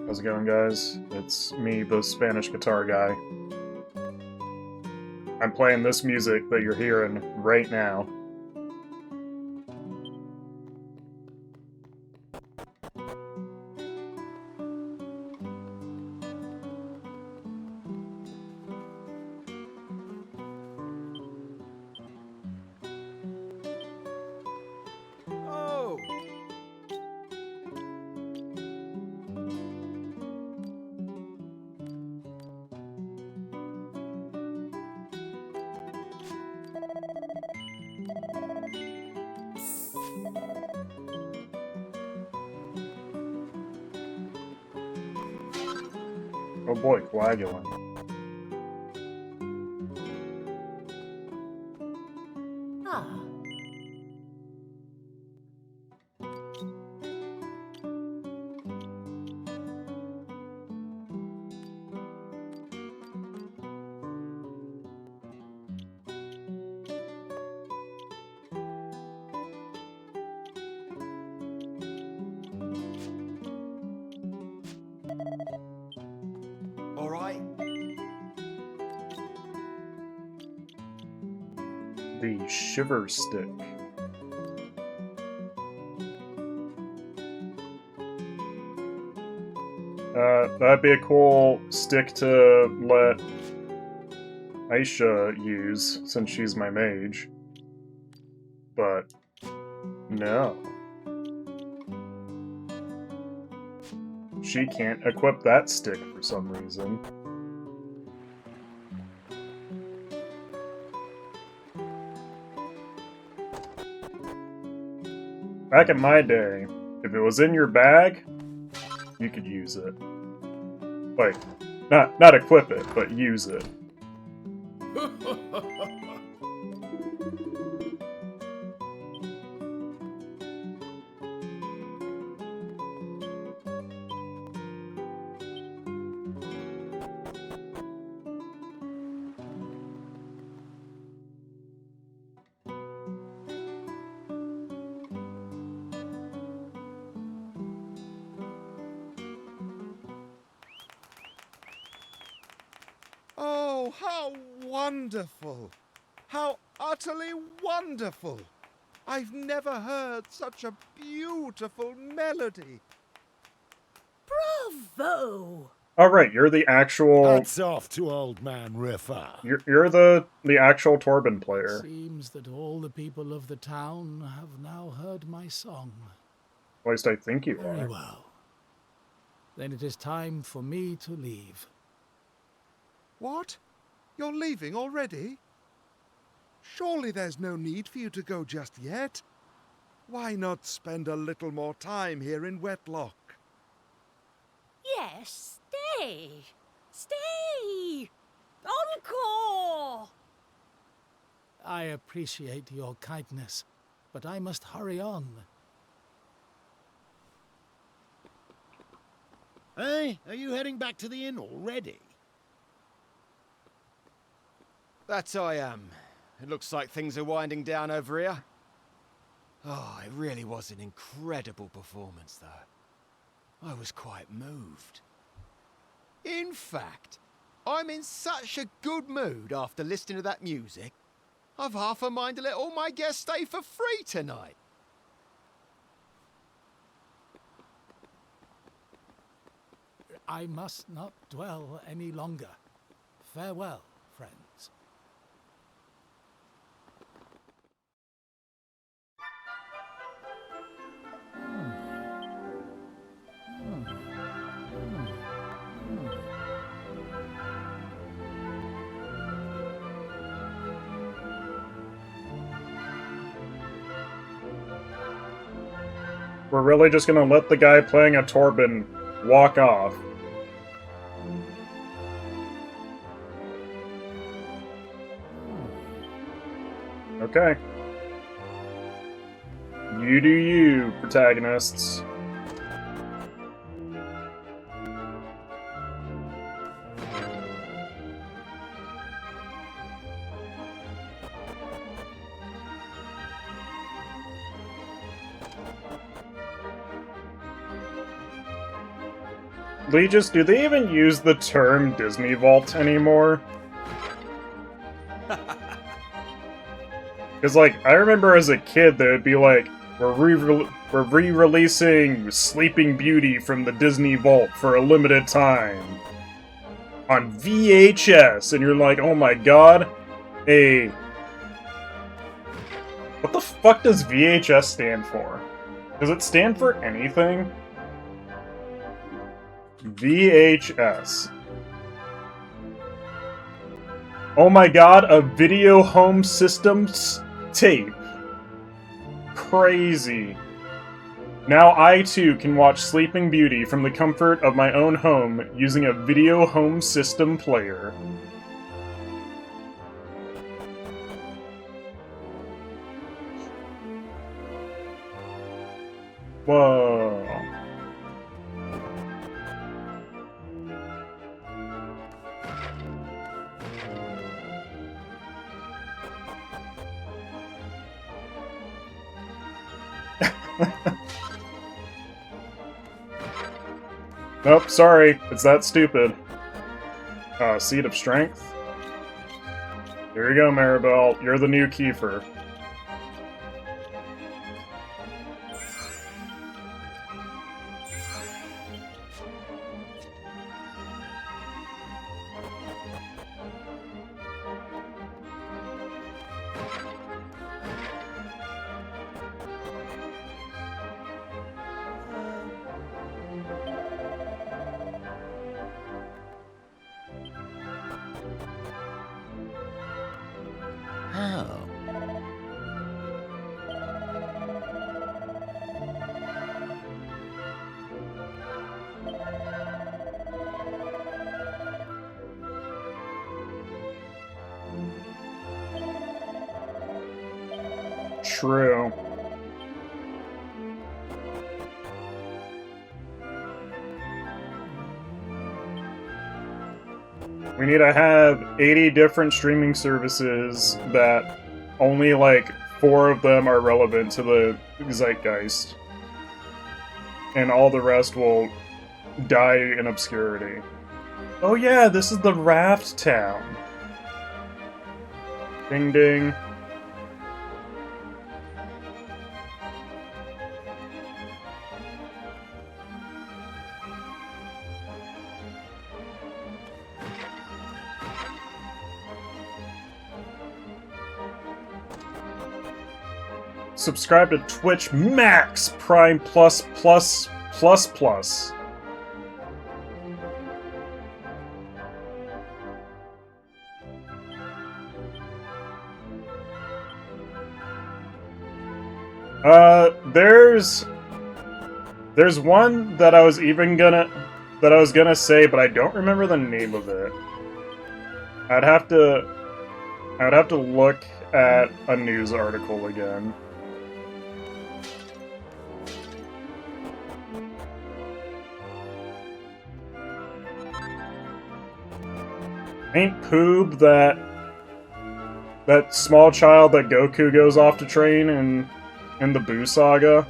How's it going, guys? It's me, the Spanish guitar guy. I'm playing this music that you're hearing right now. Oh boy, coagulant. Ah. All right. The shiver stick. That'd be a cool stick to let Aisha use, since she's my mage. But no. She can't equip that stick for some reason. Back in my day, if it was in your bag, you could use it. Like, not equip it, but use it. Oh, how wonderful! How utterly wonderful! I've never heard such a beautiful melody. Bravo! Alright, you're the actual... Hats off to old man Riffa. You're the actual Torben player. Seems that all the people of the town have now heard my song. At least I think you Very are. well. Then it is time for me to leave. What? You're leaving already? Surely there's no need for you to go just yet. Why not spend a little more time here in Wetlock? Yes, stay! Stay! Encore! I appreciate your kindness, but I must hurry on. Hey, are you heading back to the inn already? That I am. It looks like things are winding down over here. Oh, it really was an incredible performance, though. I was quite moved. In fact, I'm in such a good mood after listening to that music, I've half a mind to let all my guests stay for free tonight. I must not dwell any longer. Farewell, friends. We're really just gonna let the guy playing a Torben walk off. Okay. You do you, protagonists. Legis, do they even use the term Disney Vault anymore? Because, like, I remember as a kid, they would be like, we're re-releasing Sleeping Beauty from the Disney Vault for a limited time. On VHS! And you're like, oh my god, what the fuck does VHS stand for? Does it stand for anything? VHS. Oh my god, a video home systems tape. Crazy. Now I too can watch Sleeping Beauty from the comfort of my own home using a video home system player. Whoa. Nope, sorry. It's that stupid. Seed of Strength. Here you go, Maribel. You're the new Kiefer. How? True. We need to have 80 different streaming services that only like 4 of them are relevant to the zeitgeist. And all the rest will die in obscurity. Oh yeah, this is the Raft Town. Ding ding. Subscribe to Twitch Max Prime Plus Plus Plus Plus. There's one that I was gonna say, but I don't remember the name of it. I'd have to look at a news article again. Ain't Poob that small child that Goku goes off to train in the Buu saga?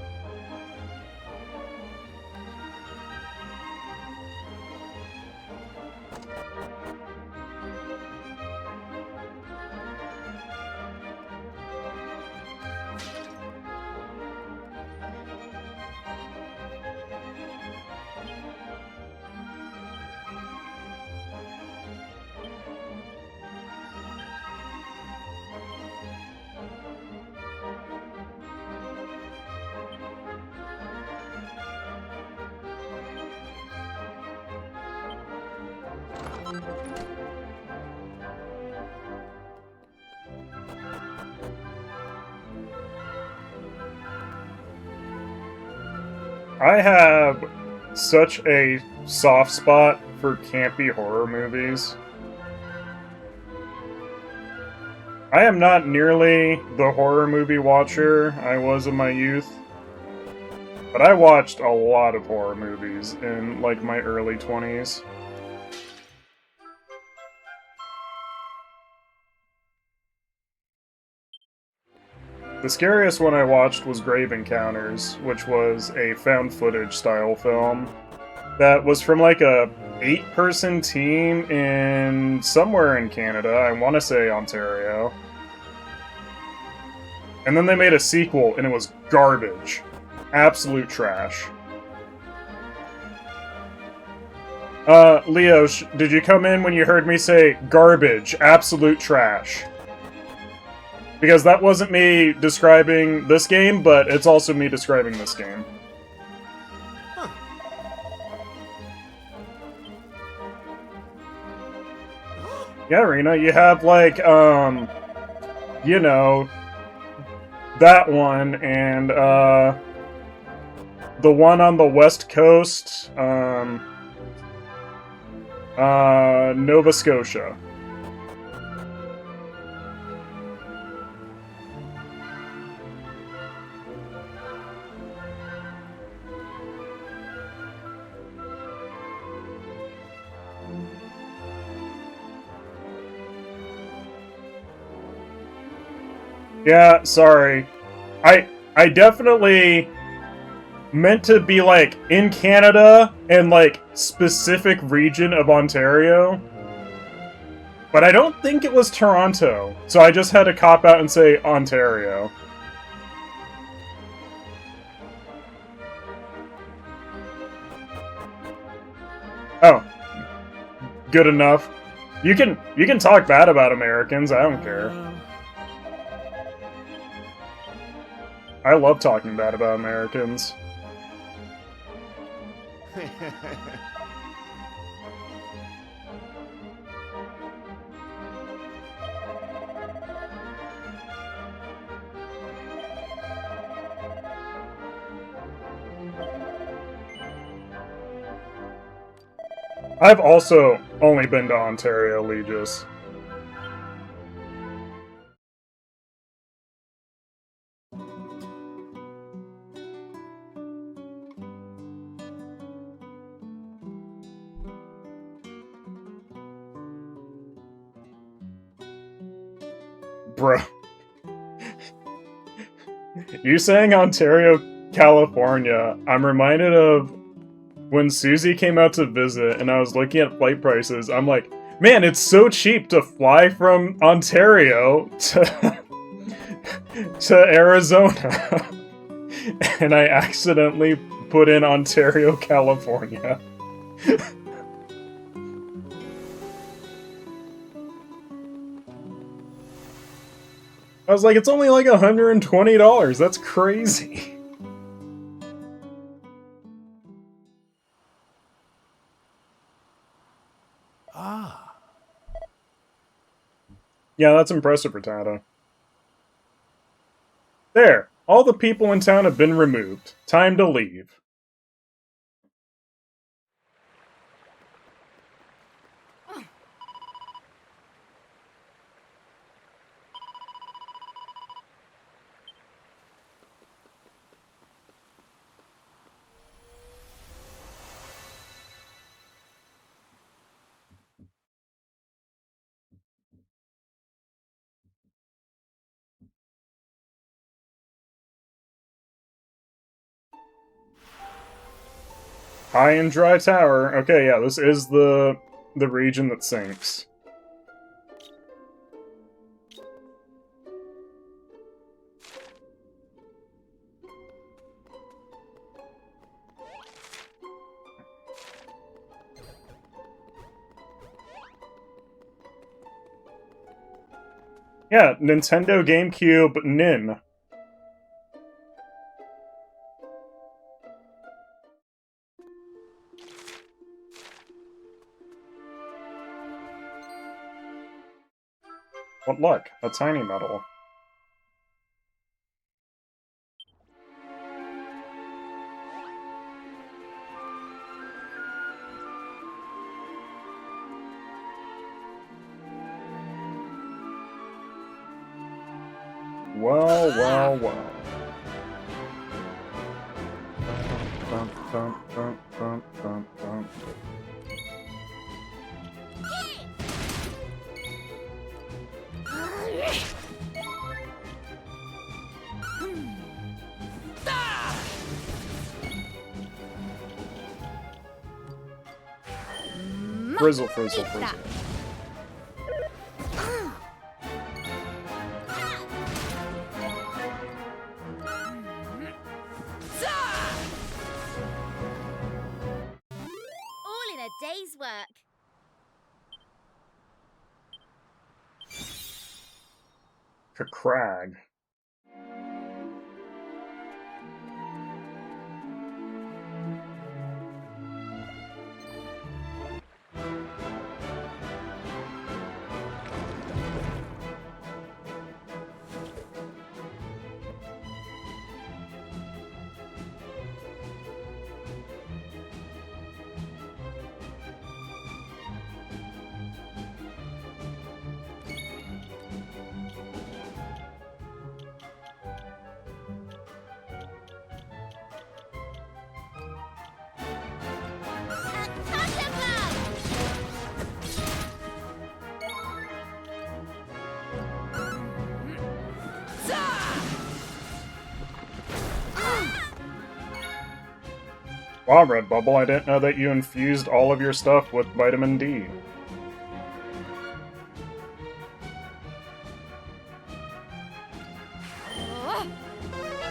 I have such a soft spot for campy horror movies. I am not nearly the horror movie watcher I was in my youth, but I watched a lot of horror movies in, like, my early 20s. The scariest one I watched was Grave Encounters, which was a found footage style film that was from like a 8-person team in somewhere in Canada, I want to say Ontario. And then they made a sequel and it was garbage. Absolute trash. Leo, did you come in when you heard me say garbage, absolute trash? Because that wasn't me describing this game, but it's also me describing this game. Huh. Yeah, Rena, you have, like, you know, that one, and, the one on the west coast, Nova Scotia. Yeah, sorry. I definitely meant to be, like, in Canada and, like, specific region of Ontario. But I don't think it was Toronto. So I just had to cop out and say Ontario. Oh. Good enough. You can talk bad about Americans, I don't care. I love talking bad about Americans. I've also only been to Ontario, Legis. Bro. You saying Ontario, California, I'm reminded of when Susie came out to visit and I was looking at flight prices. I'm like, man, it's so cheap to fly from Ontario to, to Arizona. And I accidentally put in Ontario, California. I was like, it's only like $120. That's crazy. Ah. Yeah, that's impressive, Rattata. There. All the people in town have been removed. Time to leave. High and dry tower. Okay, yeah, this is the region that sinks. Yeah, Nintendo GameCube Nin. What luck? A tiny medal. Well, well, well. Bum, bum, bum, bum, bum, bum. Frizzle, frizzle, frizzle. All in a day's work. Crag. Wow, Redbubble, I didn't know that you infused all of your stuff with vitamin D.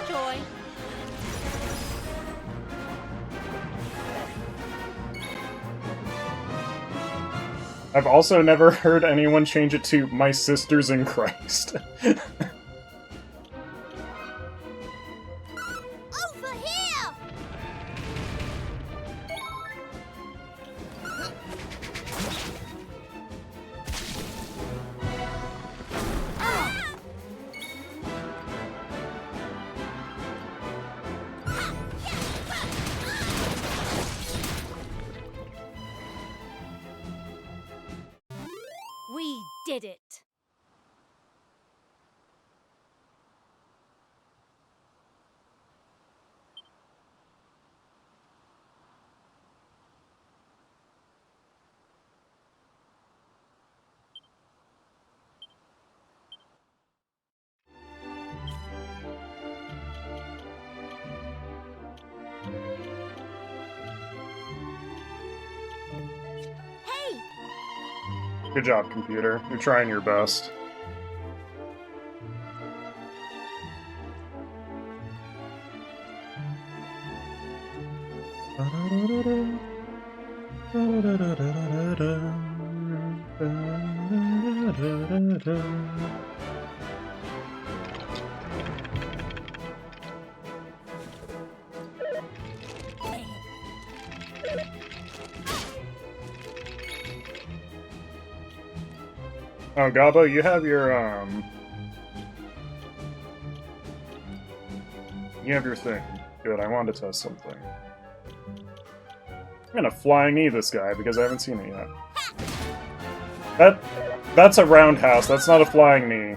Joy. I've also never heard anyone change it to my sisters in Christ. Over here! We did it. Hey, Good job, computer. You're trying your best. Oh, Gabo, you have your, You have your thing. Good, I wanted to test something. I'm gonna flying knee this guy, because I haven't seen it yet. That's a roundhouse, that's not a flying knee.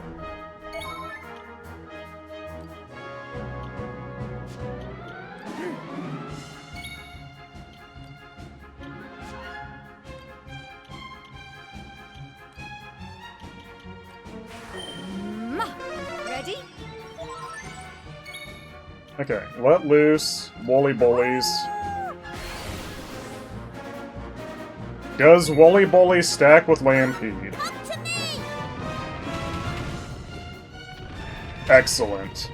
ready? Okay, let loose, woolly bullies. Does Wooly Bully stack with Lampede? Come to me! Excellent.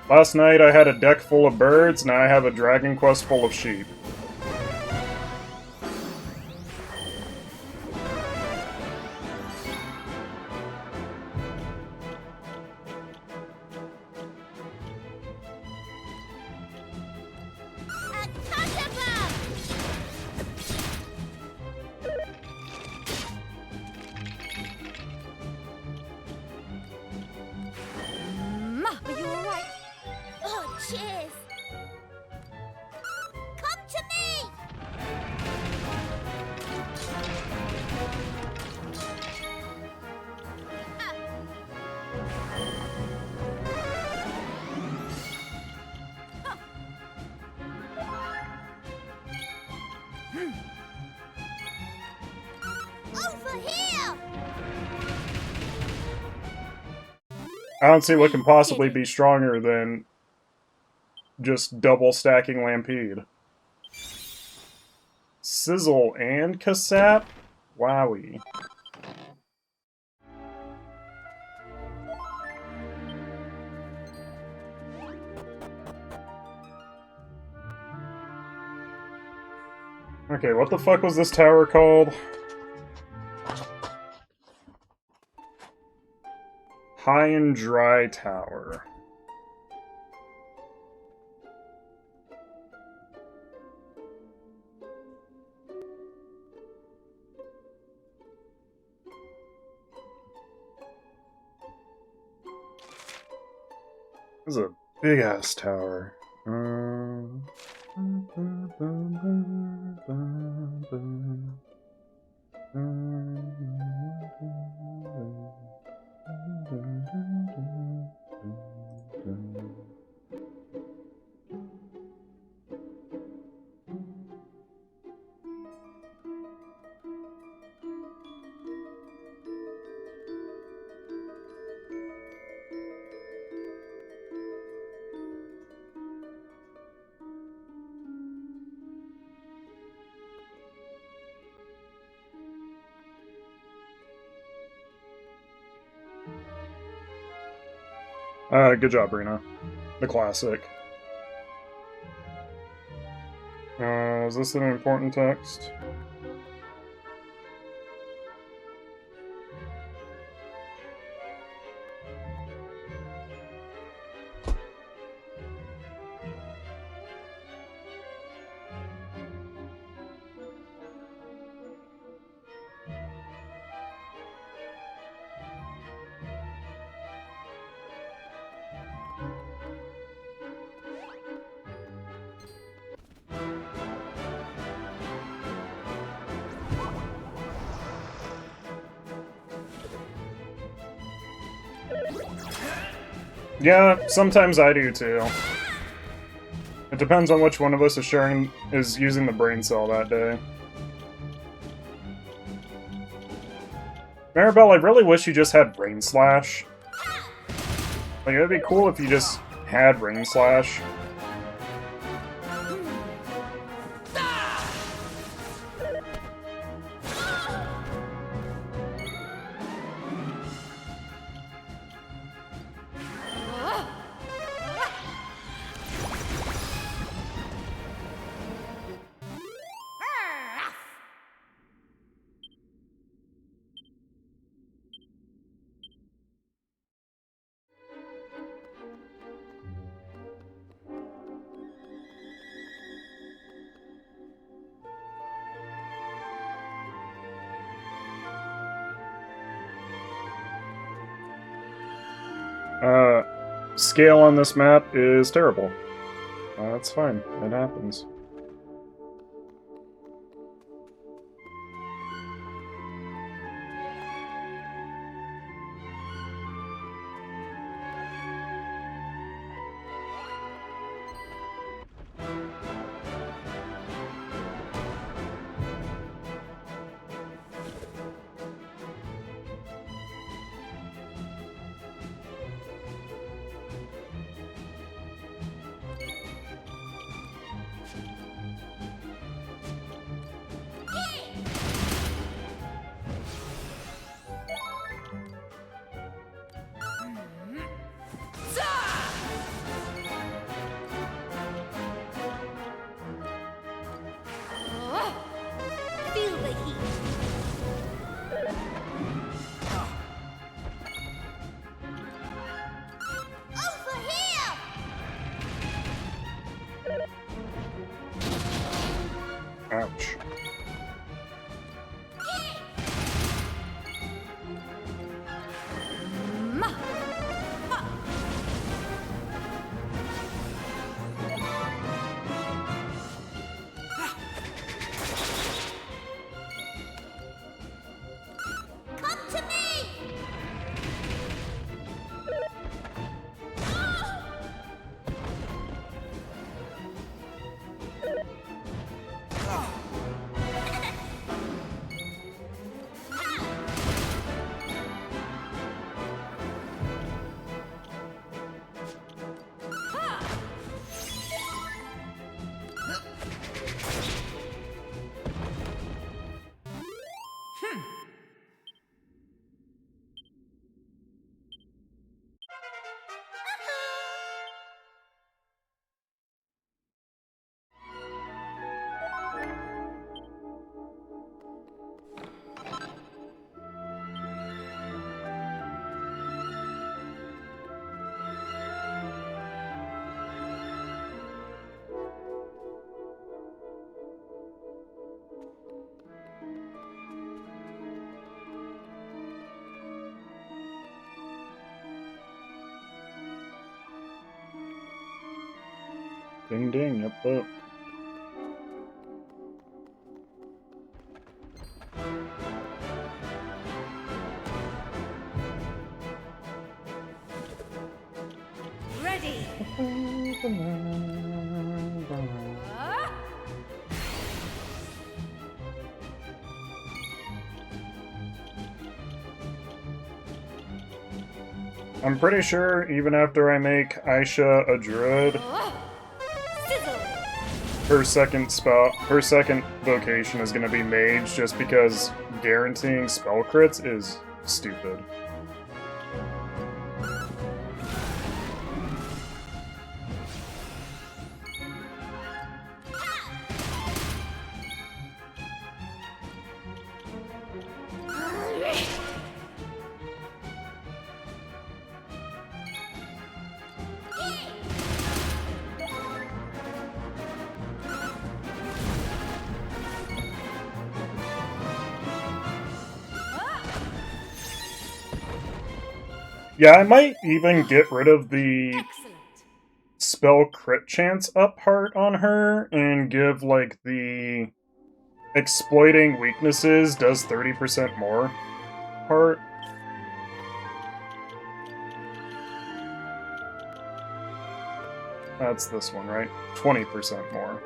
Last night I had a deck full of birds, now I have a Dragon Quest full of sheep. A thunderbomb! Are you alright? Oh, cheers! Come to me! Over here! I don't see what can possibly be stronger than just double stacking Lampede. Sizzle and Kasap? Wowie. Okay, what the fuck was this tower called? High and Dry Tower. This is a big ass tower. Good job, Rena. The classic. Is this an important text? Yeah, sometimes I do too. It depends on which one of us is using the brain cell that day. Maribel, I really wish you just had Brain Slash. Like, it'd be cool if you just had Brain Slash. Scale on this map is terrible. That's fine. It happens. Come to me! Ding ding, yep, up. Ready. I'm pretty sure even after I make Aisha a druid, her second vocation is gonna be mage, just because guaranteeing spell crits is stupid. Yeah, I might even get rid of the Excellent. spell crit chance up part on her and give, like, the exploiting weaknesses does 30% more part. That's this one, right? 20% more.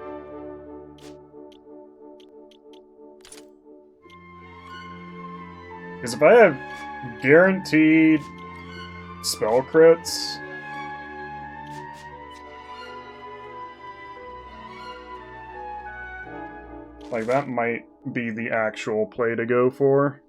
Because if I have guaranteed spell crits, like, that might be the actual play to go for.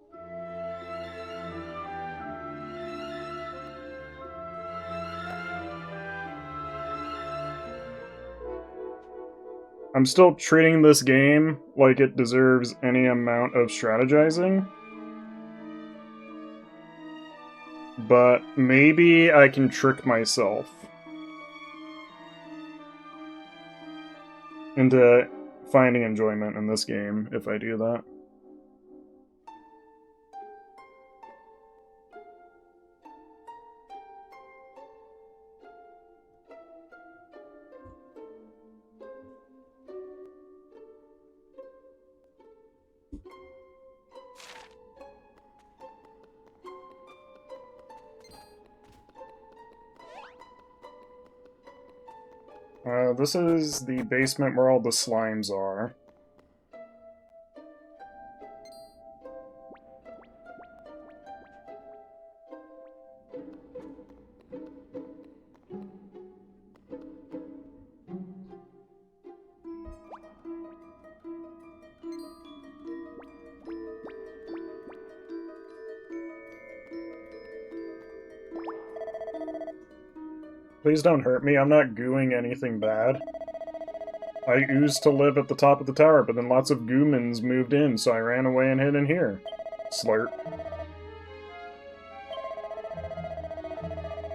I'm still treating this game like it deserves any amount of strategizing. But maybe I can trick myself into finding enjoyment in this game if I do that. This is the basement where all the slimes are. Please don't hurt me, I'm not gooing anything bad. I used to live at the top of the tower, but then lots of goomans moved in, so I ran away and hid in here. Slurp.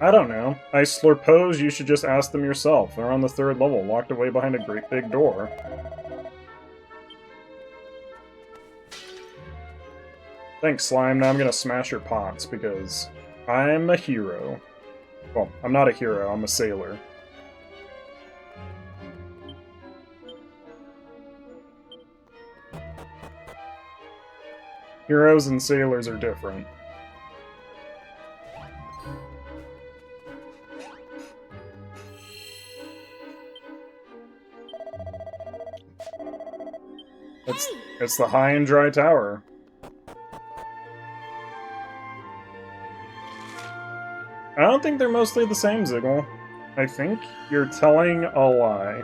I don't know. I slurpose you should just ask them yourself. They're on the 3rd level, locked away behind a great big door. Thanks, Slime. Now I'm gonna smash your pots, because I'm a hero. Well, I'm not a hero, I'm a sailor. Heroes and sailors are different. It's the high and dry tower. I don't think they're mostly the same, Ziggle. I think you're telling a lie.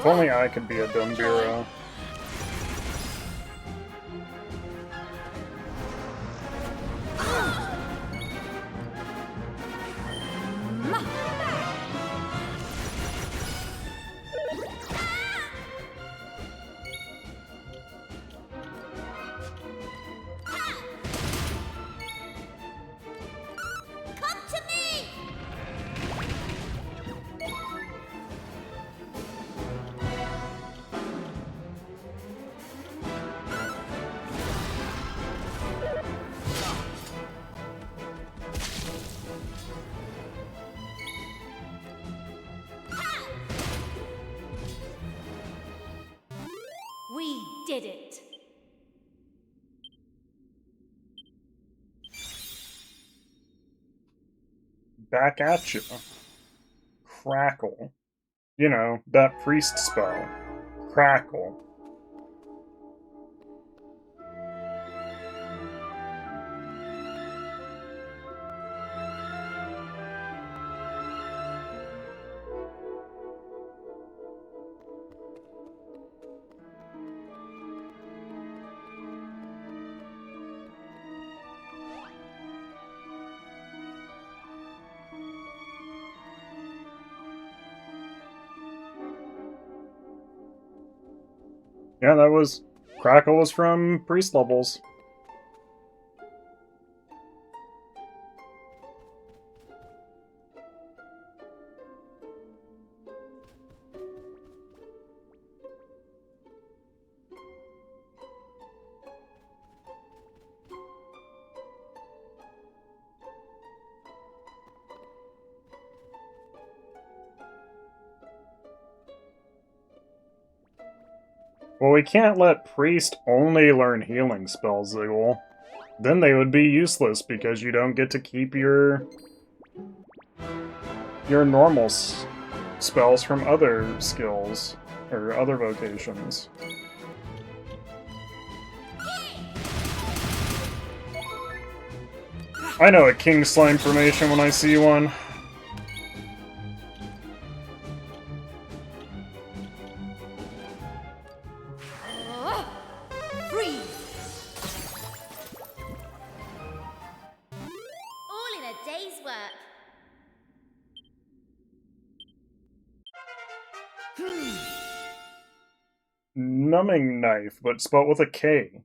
If only I could be a Dumbiro. We did it. Back at you. Crackle. You know, that priest spell. Crackle. Yeah, that was... Crackle was from priest levels. Well, we can't let priest only learn healing spells, Ziggle. Then they would be useless because you don't get to keep your normal spells from other skills or other vocations. I know a king slime formation when I see one. All in a day's work. Numbing knife, but spelled with a K.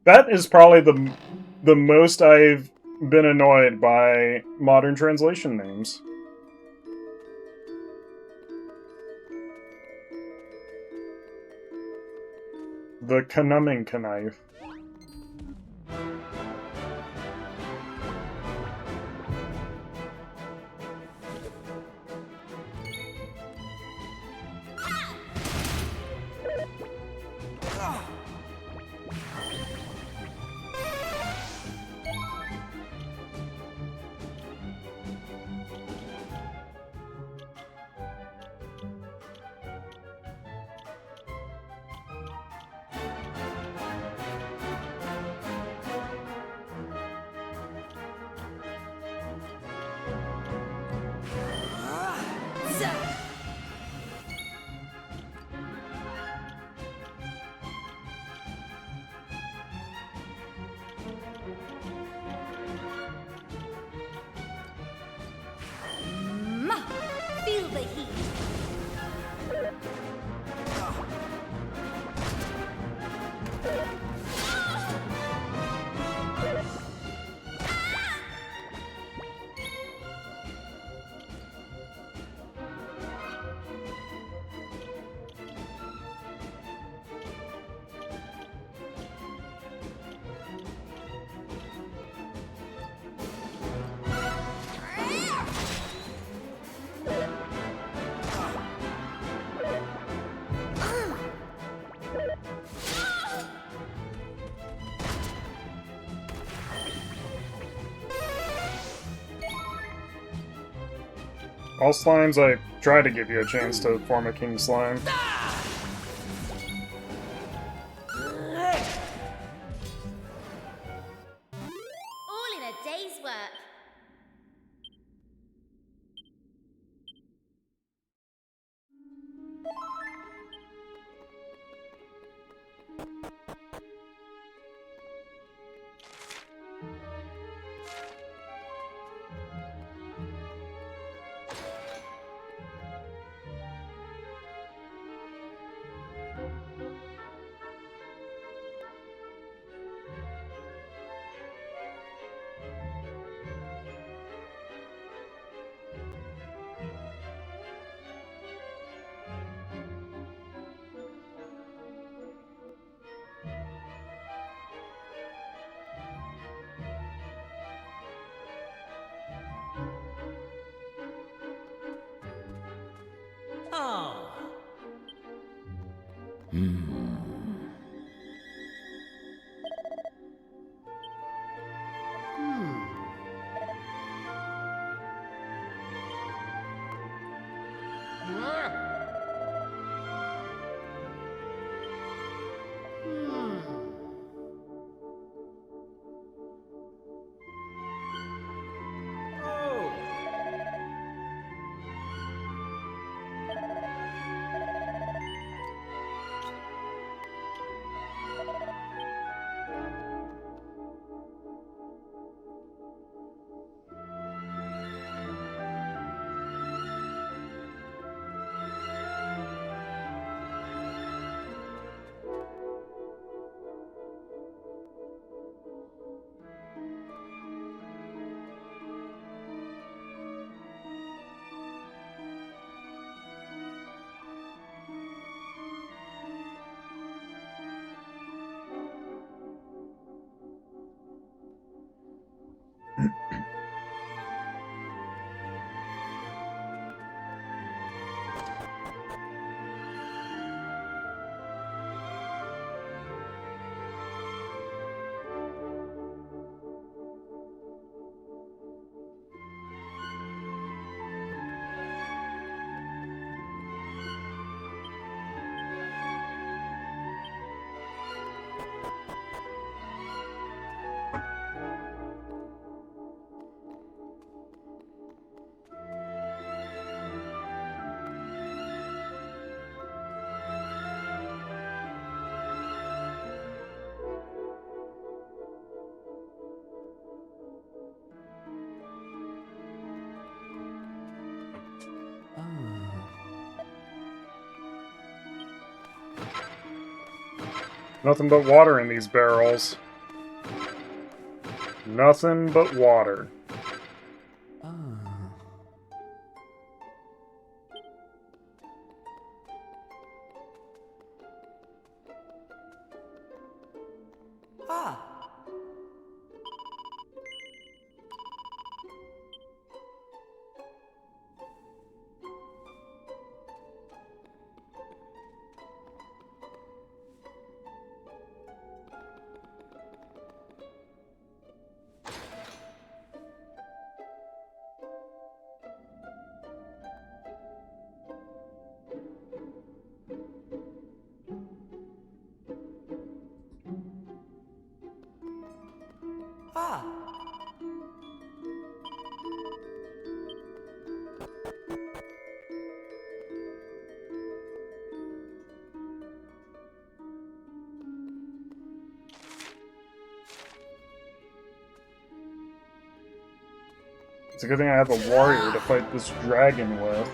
That is probably the most I've been annoyed by modern translation names. The Knumbing knife. Feel the heat. All slimes, I try to give you a chance to form a king slime. All in a day's work. Hmm. Nothing but water in these barrels. Nothing but water. It's a good thing I have a warrior to fight this dragon with.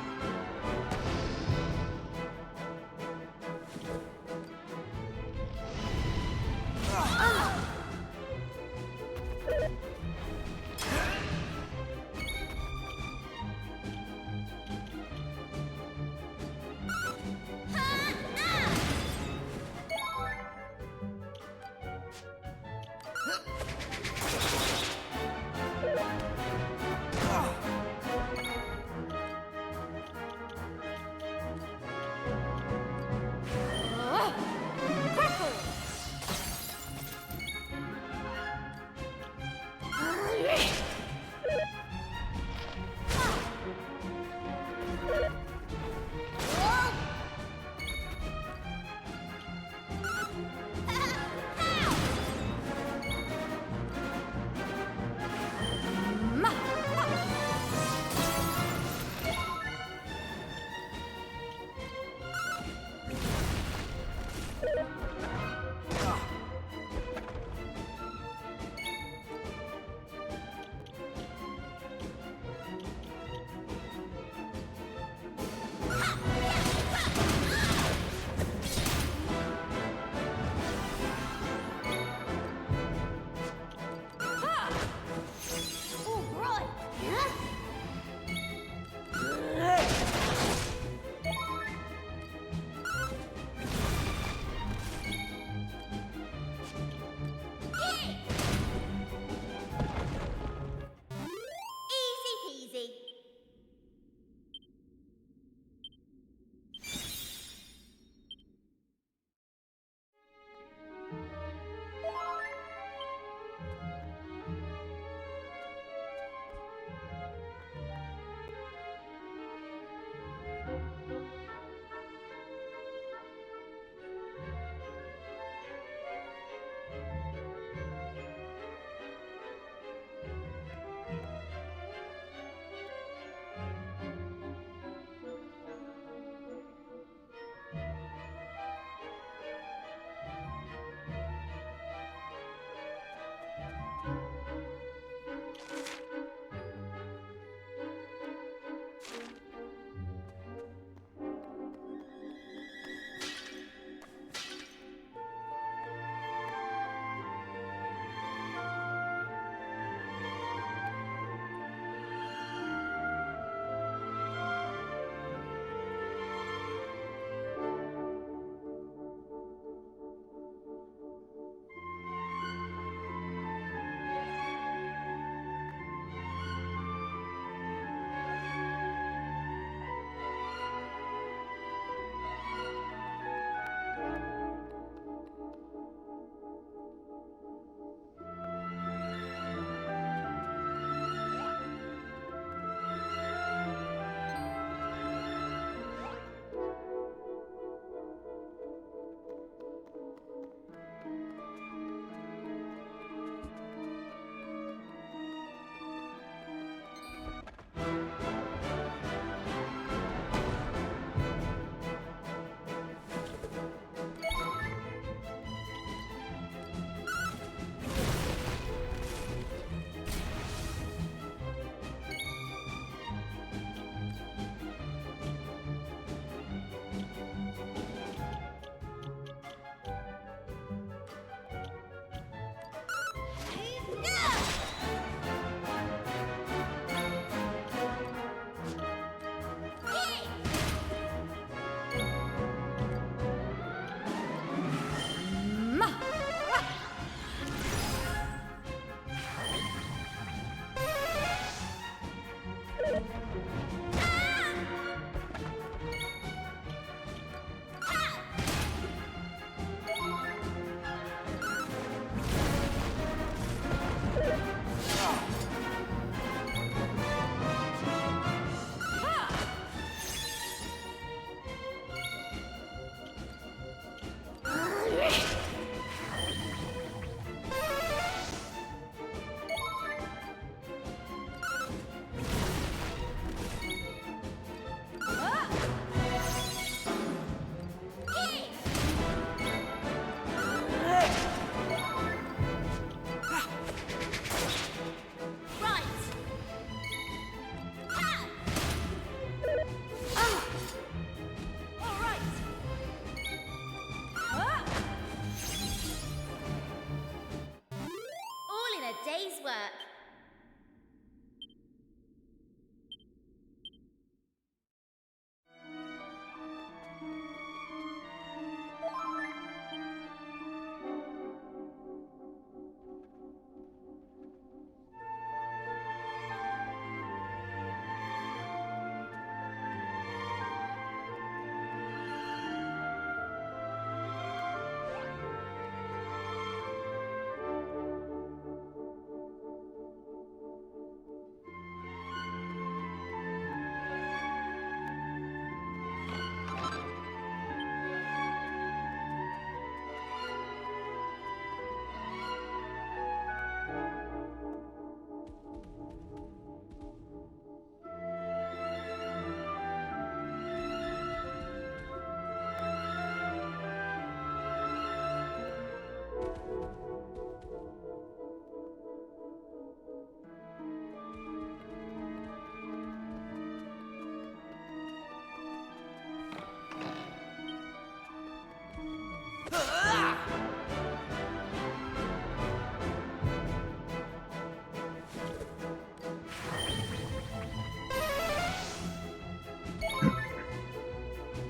Day's work.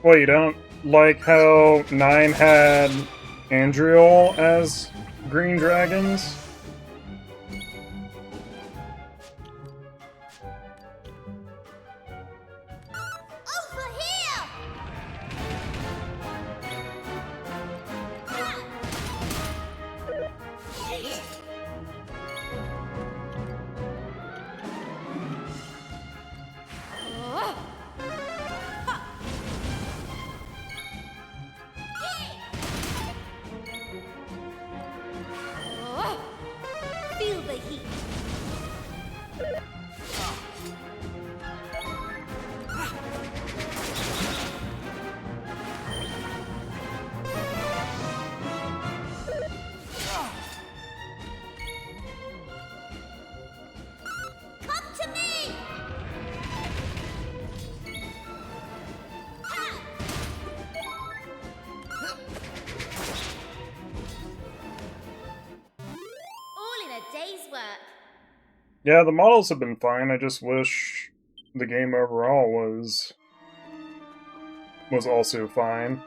Well, you don't like how 9 had Andriel as green dragons? Over here! Feel the heat. Come to me! All in a day's work. Yeah, the models have been fine. I just wish the game overall was also fine.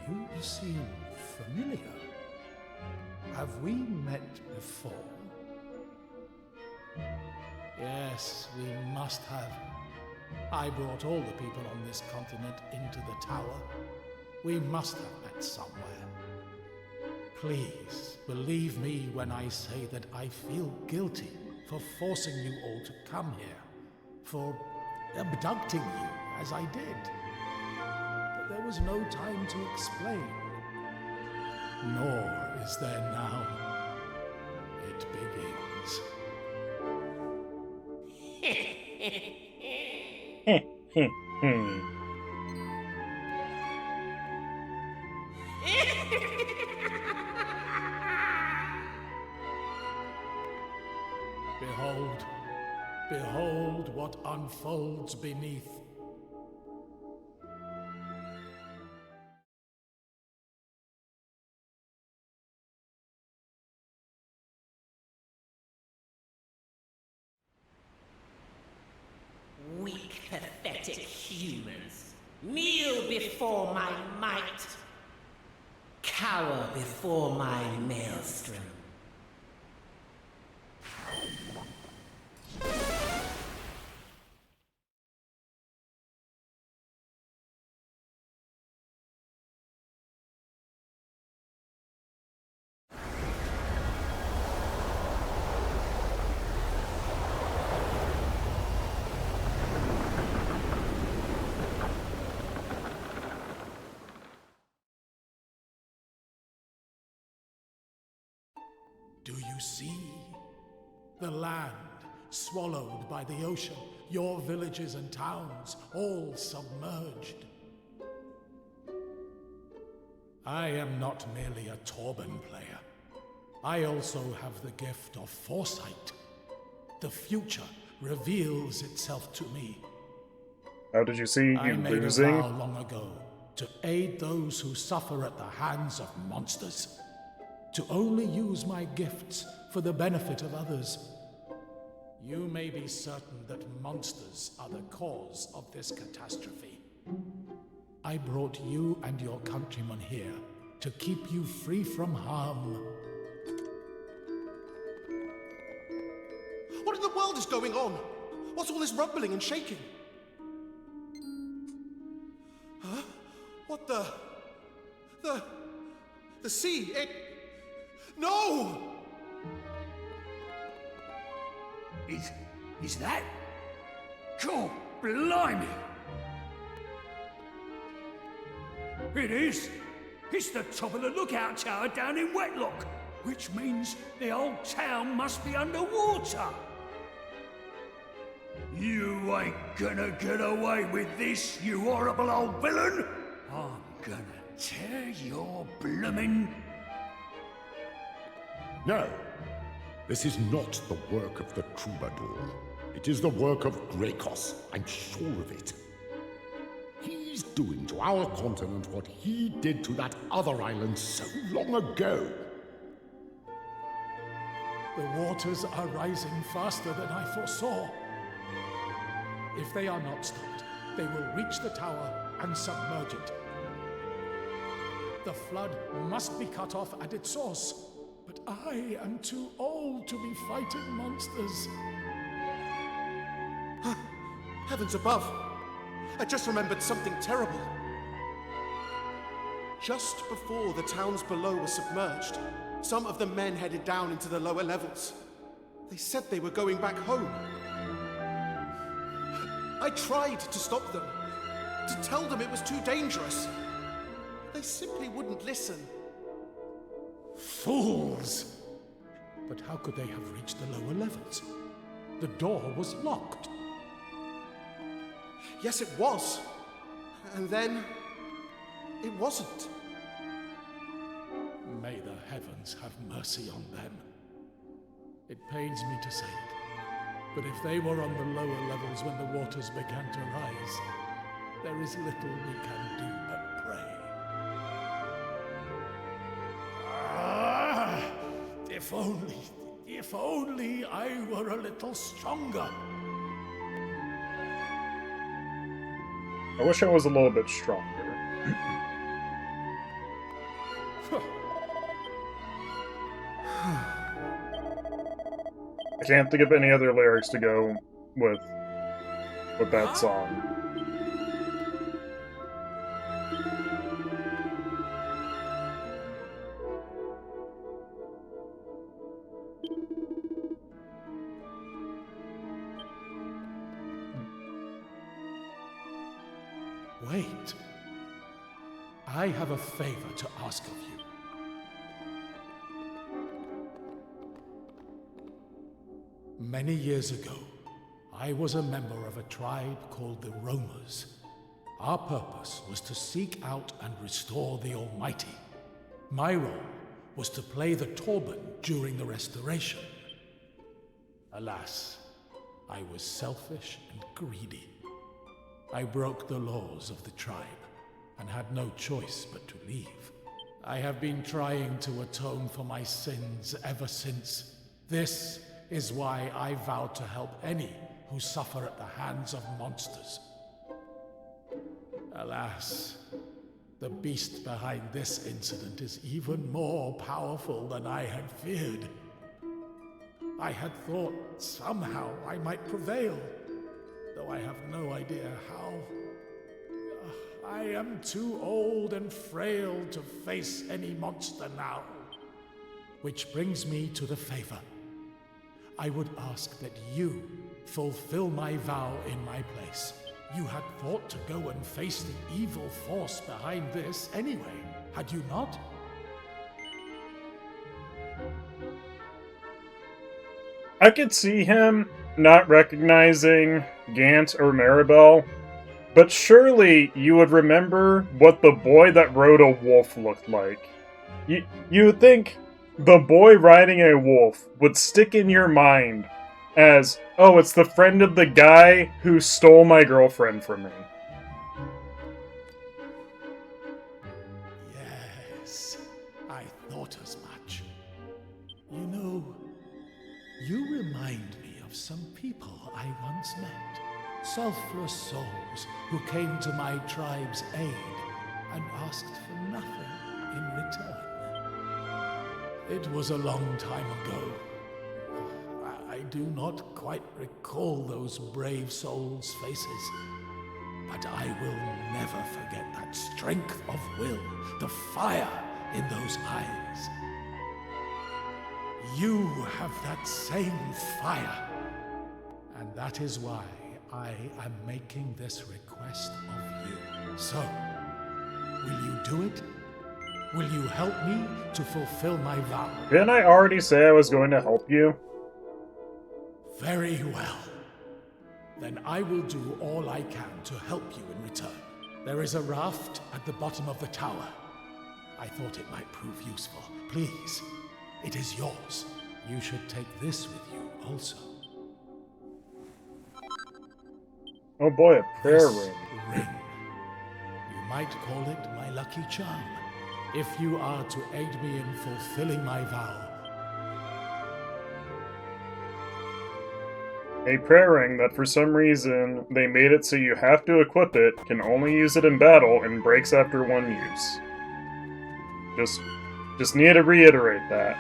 You seem familiar. Have we met before? Yes, we must have. I brought all the people on this continent into the tower. We must have met somewhere. Please, believe me when I say that I feel guilty for forcing you all to come here, for abducting you as I did. But there was no time to explain. Nor is there now. It begins. Behold, behold what unfolds beneath. Weak, pathetic humans, kneel before my might. Cower before my maelstrom. Do you see? The land swallowed by the ocean, your villages and towns all submerged. I am not merely a Torban player. I also have the gift of foresight. The future reveals itself to me. How did you see I you made a losing? vow long ago to aid those who suffer at the hands of monsters. To only use my gifts for the benefit of others. You may be certain that monsters are the cause of this catastrophe. I brought you and your countrymen here to keep you free from harm. What in the world is going on? What's all this rumbling and shaking? Huh? What the sea, it... No! Is that? God, blimey! It is! It's the top of the lookout tower down in Wetlock, which means the old town must be underwater. You ain't gonna get away with this, you horrible old villain! I'm gonna tear your bloomin'... No, this is not the work of the troubadour. It is the work of Grakos, I'm sure of it. He's doing to our continent what he did to that other island so long ago. The waters are rising faster than I foresaw. If they are not stopped, they will reach the tower and submerge it. The flood must be cut off at its source. But I am too old to be fighting monsters. Heavens above! I just remembered something terrible. Just before the towns below were submerged, some of the men headed down into the lower levels. They said they were going back home. I tried to stop them, to tell them it was too dangerous. They simply wouldn't listen. Fools! But how could they have reached the lower levels? The door was locked. Yes, it was. And then... it wasn't. May the heavens have mercy on them. It pains me to say it, but if they were on the lower levels when the waters began to rise, there is little we can do but pray. If only I were a little stronger. I wish I was a little bit stronger. I can't think of any other lyrics to go with with that song. Wait. I have a favor to ask of you. Many years ago, I was a member of a tribe called the Roamers. Our purpose was to seek out and restore the Almighty. My role was to play the Torban during the restoration. Alas, I was selfish and greedy. I broke the laws of the tribe and had no choice but to leave. I have been trying to atone for my sins ever since. This is why I vow to help any who suffer at the hands of monsters. Alas, the beast behind this incident is even more powerful than I had feared. I had thought somehow I might prevail, though I have no idea how. I am too old and frail to face any monster now. Which brings me to the favor. I would ask that you fulfill my vow in my place. You had thought to go and face the evil force behind this anyway, had you not? I could see him not recognizing Gant or Maribel, but surely you would remember what the boy that rode a wolf looked like. You would think the boy riding a wolf would stick in your mind as, oh, it's the friend of the guy who stole my girlfriend from me. Yes, I thought as much. You know, you remind me of some people I once met. Selfless souls who came to my tribe's aid and asked for nothing in return. It was a long time ago. I do not quite recall those brave souls' faces, but I will never forget that strength of will, the fire in those eyes. You have that same fire, and that is why I am making this request of you. So, will you do it? Will you help me to fulfill my vow? Didn't I already say I was going to help you? Very well. Then I will do all I can to help you in return. There is a raft at the bottom of the tower. I thought it might prove useful. Please, it is yours. You should take this with you also. Oh boy, a prayer This ring. You might call it my lucky charm. If you are to aid me in fulfilling my vow. A prayer ring that for some reason they made it so you have to equip it, can only use it in battle, and breaks after one use. Just need to reiterate that.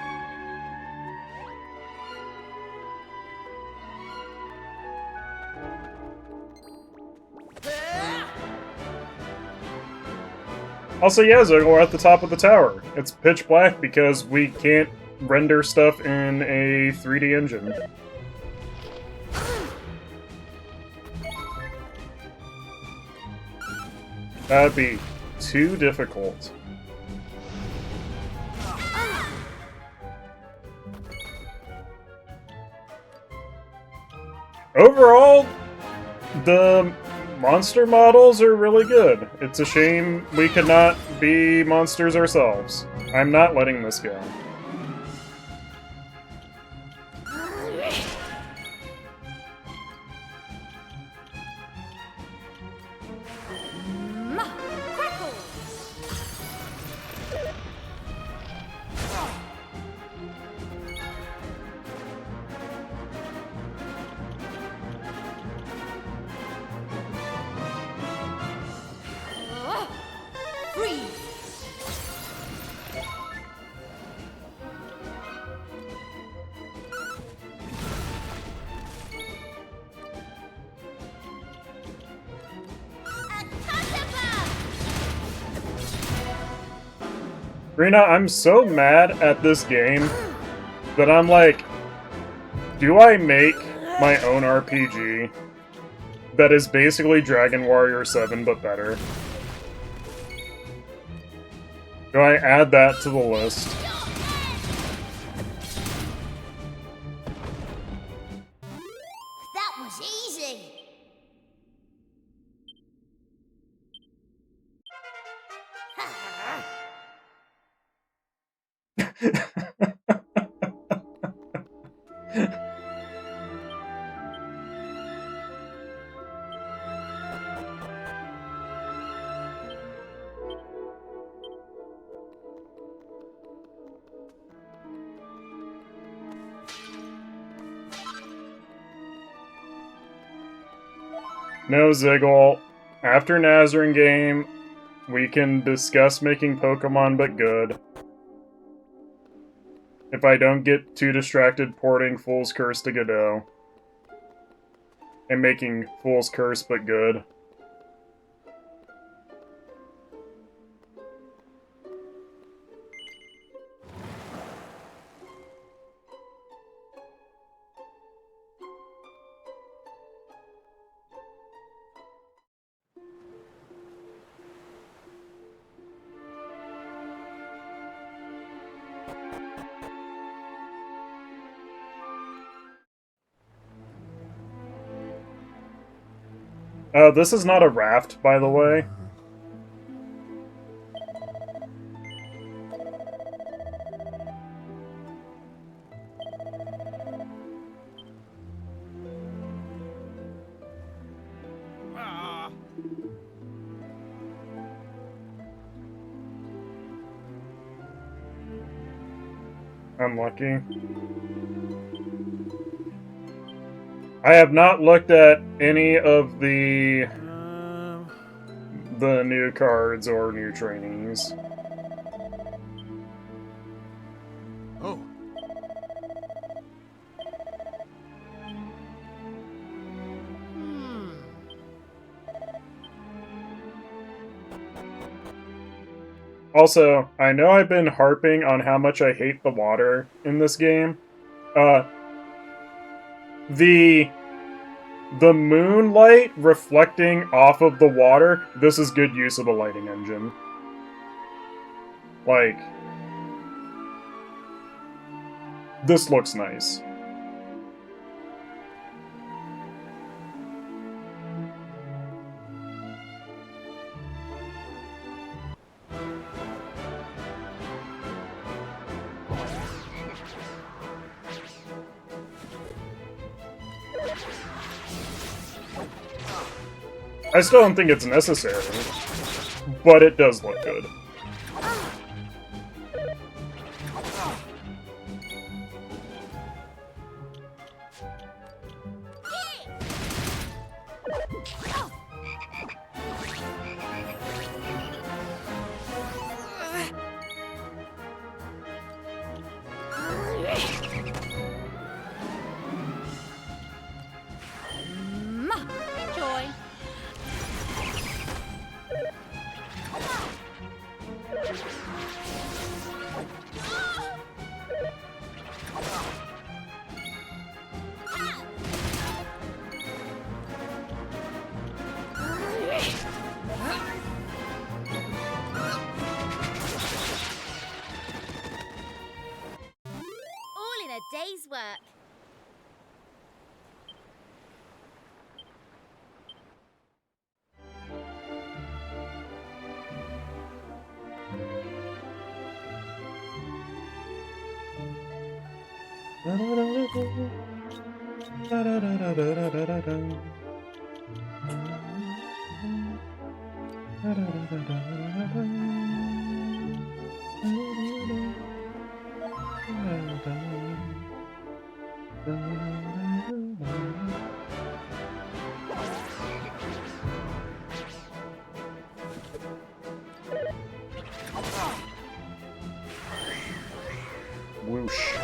Also, Yazo, we're at the top of the tower. It's pitch black because we can't render stuff in a 3D engine. That'd be too difficult. Overall, the monster models are really good. It's a shame we could not be monsters ourselves. I'm not letting this go. Rena, I'm so mad at this game that I'm like, do I make my own RPG that is basically Dragon Warrior 7 but better? Do I add that to the list? That was easy. No, Ziggle. After Nazarene game, we can discuss making Pokemon but good. If I don't get too distracted porting Fool's Curse to Godot. And making Fool's Curse but good. This is not a raft, by the way. Unlucky. I have not looked at any of the new cards or new trainings. Oh. Also, I know I've been harping on how much I hate the water in this game. The moonlight reflecting off of the water, this is good use of the lighting engine. Like, this looks nice. I still don't think it's necessary, but it does look good. Enjoy. All in a day's work. Whoosh.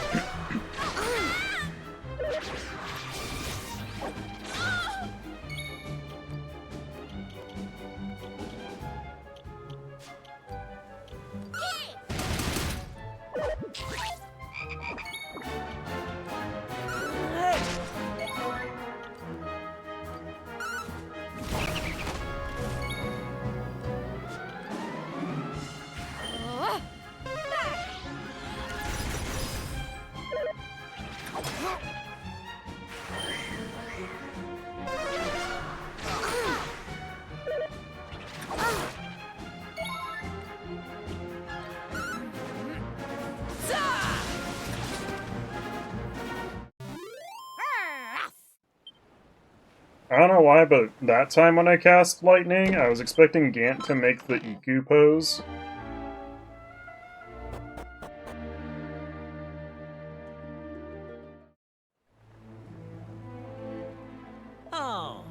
I don't know why, but that time when I cast lightning, I was expecting Gant to make the Iku pose. Oh.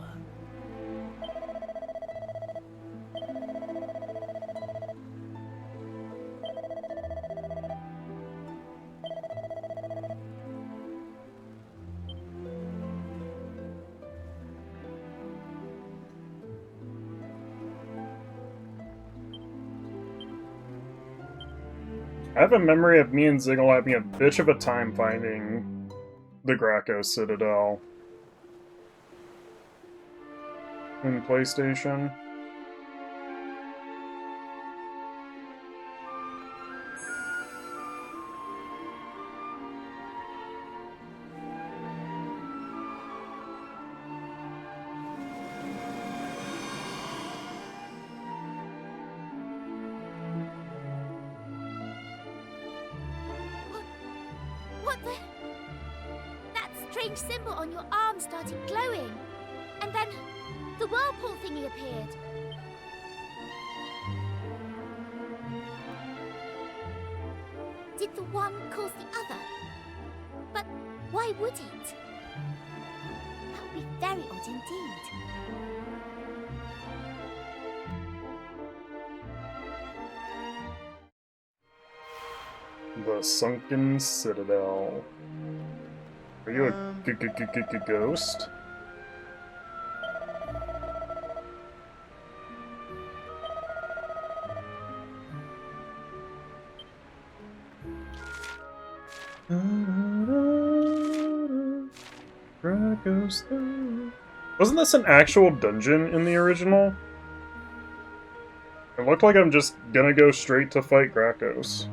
I have a memory of me and Ziggle having a bitch of a time finding the Graco Citadel in PlayStation. What the? That strange symbol on your arm started glowing. And then the whirlpool thingy appeared. Did the one cause the other? But why would it? That would be very odd indeed. The Sunken Citadel. Are you a ghost? Wasn't this an actual dungeon in the original? It looked like I'm just gonna go straight to fight Gracchos.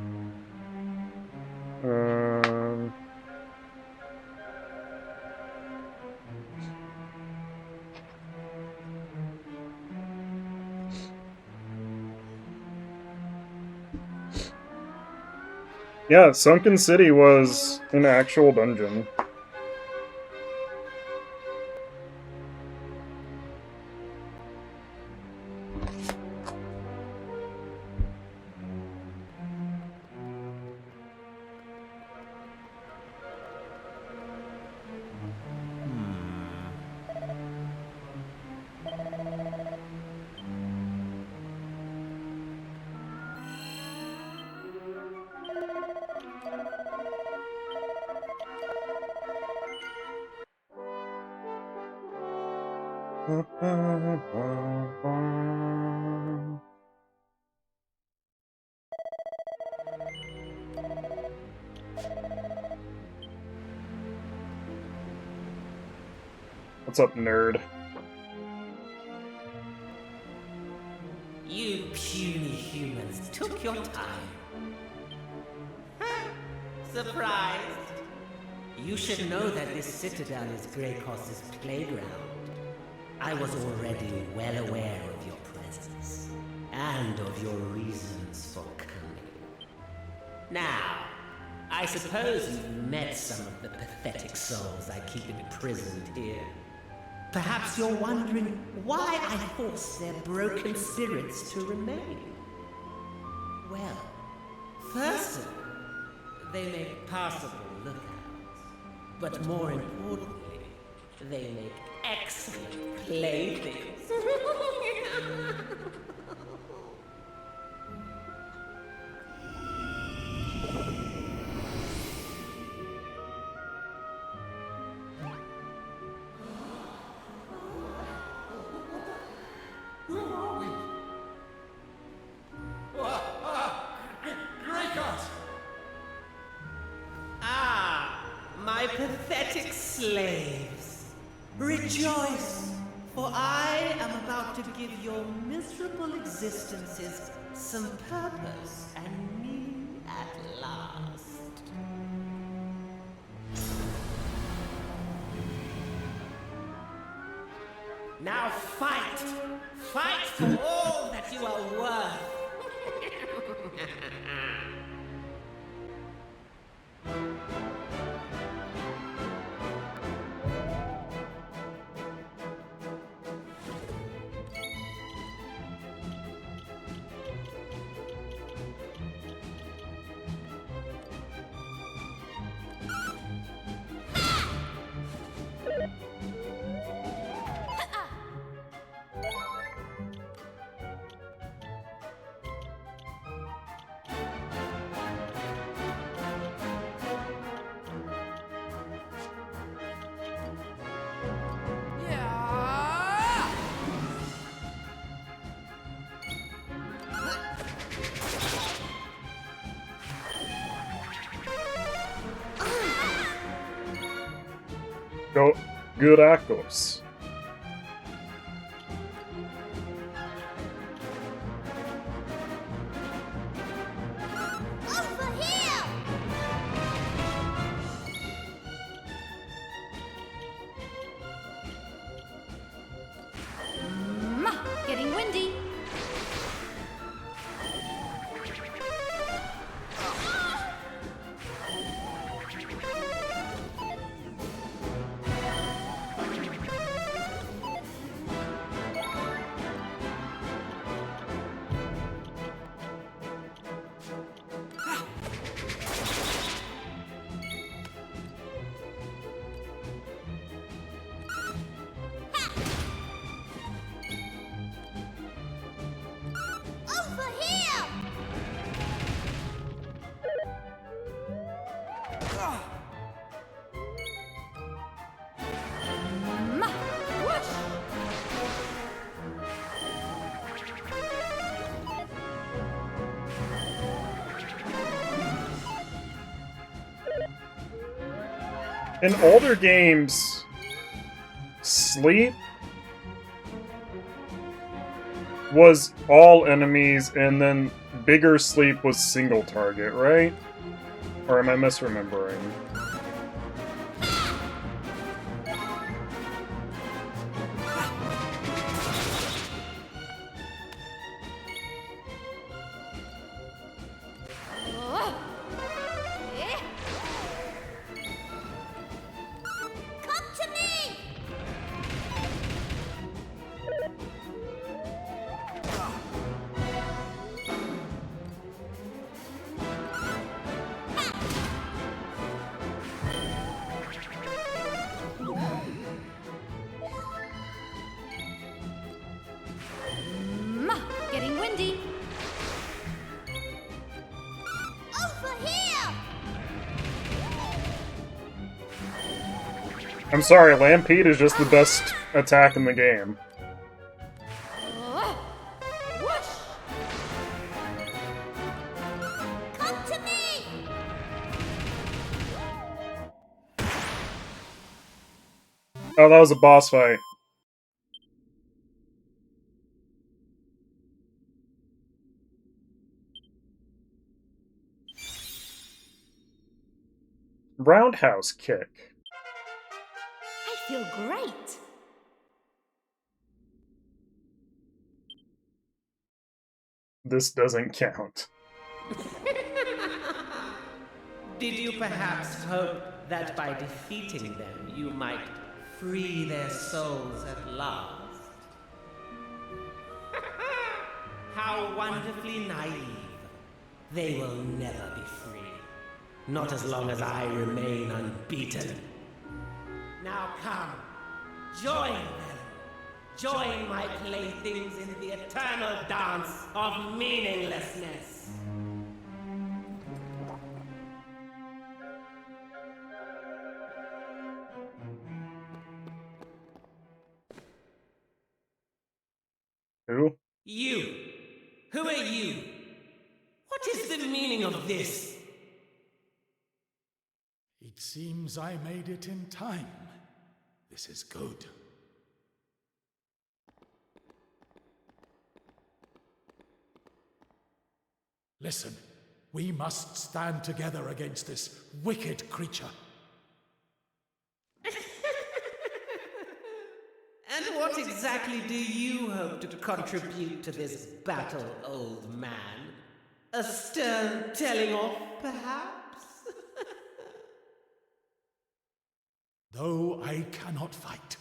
Yeah, Sunken City was an actual dungeon. What's up, nerd? You puny humans took your time. Surprised? You should know that this citadel is Greycross's playground. I was already well aware of your presence, and of your reasons for coming. Now, I suppose you've met some of the pathetic souls I keep imprisoned here. Perhaps you're wondering why I force their broken spirits to remain. Well, first of all, they make passable lookouts. But more importantly, they make excellent playthings. My pathetic slaves, rejoice, for I am about to give your miserable existences some purpose and meaning at last. Now fight! Fight for all that you are worth! Gurakos. Over here! Getting windy. Over here! Whoosh! In older games, sleep was all enemies, and then bigger sleep was single target, right? Or am I misremembering? Come to me! Getting windy. Over here! I'm sorry, Lampede is just the best attack in the game. Whoosh! Come to me! Oh, that was a boss fight. Roundhouse kick. I feel great. This doesn't count. Did you perhaps hope that by defeating them you might free their souls at last? How wonderfully naive. They will never be free. Not as long as I remain unbeaten. Now come, join them. Join my playthings in the eternal dance of meaninglessness. Who? You. Who are you? What is the meaning of this? It seems I made it in time. This is good. Listen, we must stand together against this wicked creature. And what exactly do you hope to contribute to this battle, old man? A stern telling off, perhaps? Though I cannot fight,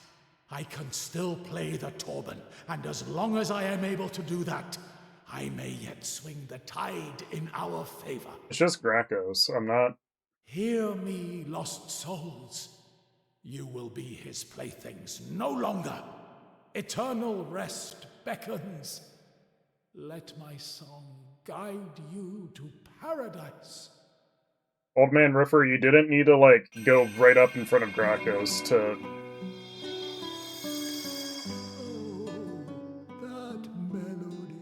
I can still play the Torben, and as long as I am able to do that, I may yet swing the tide in our favor. It's just Gracchos. I'm not... Hear me, lost souls. You will be his playthings no longer. Eternal rest beckons. Let my song guide you to paradise. Old Man Riffer, you didn't need to, like, go right up in front of Gracchos to... Oh, that melody.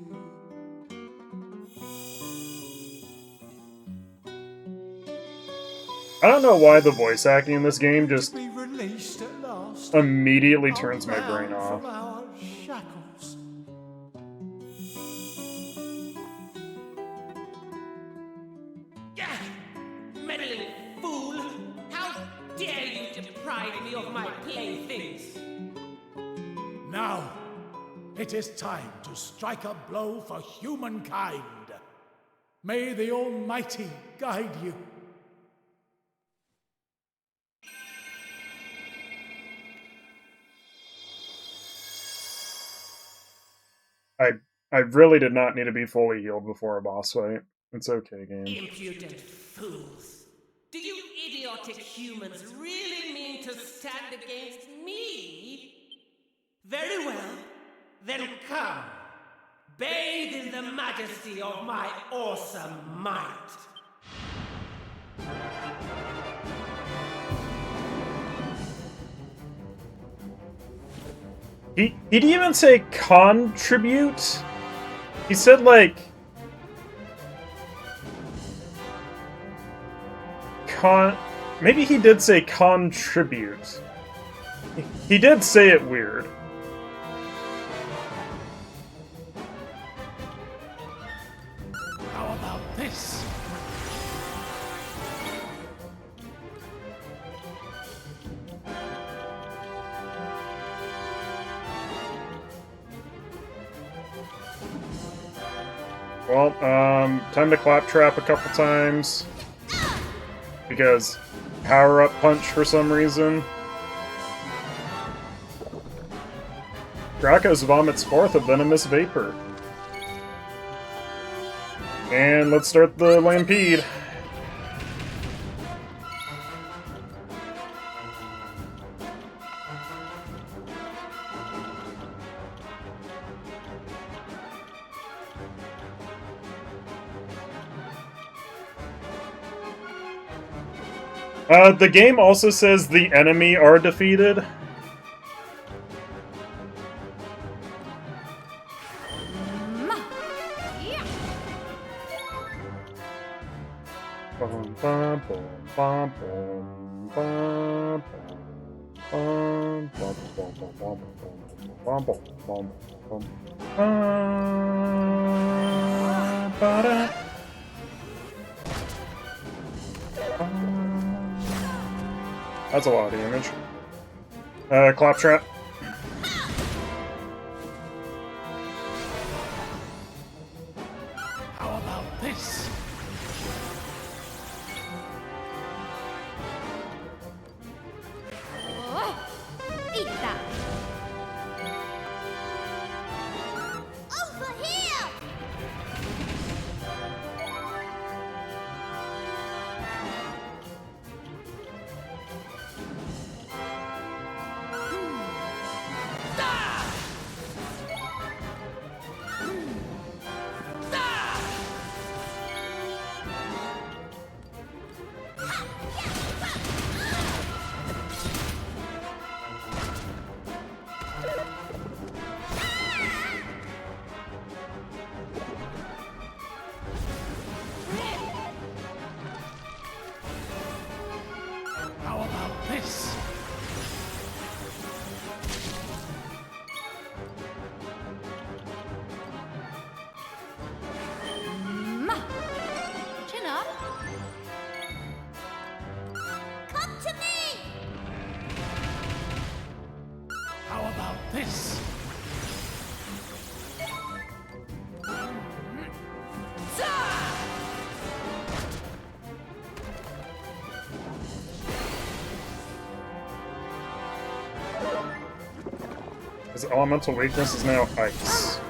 I don't know why the voice acting in this game just... Be released at last. immediately turns my brain off. From our shackles. Meddling fool! How dare you deprive me of my playthings? Now, it is time to strike a blow for humankind. May the Almighty guide you. I really did not need to be fully healed before a boss fight. It's okay, game. Impudent fools! Do you idiotic humans really mean to stand against me? Very well. Then come. Bathe in the majesty of my awesome might. He didn't even say contribute. He said like maybe he did say contribute. He did say it weird. How about this? Well, time to claptrap a couple times. Because power-up punch for some reason. Dracos vomits forth a venomous vapor. And let's start the Lampede. The game also says the enemy are defeated. That's a lot of damage. Claptrap. How about this? Eat that. Over here! How about this? Chin up. Come to me! How about this? His elemental weakness is now ice.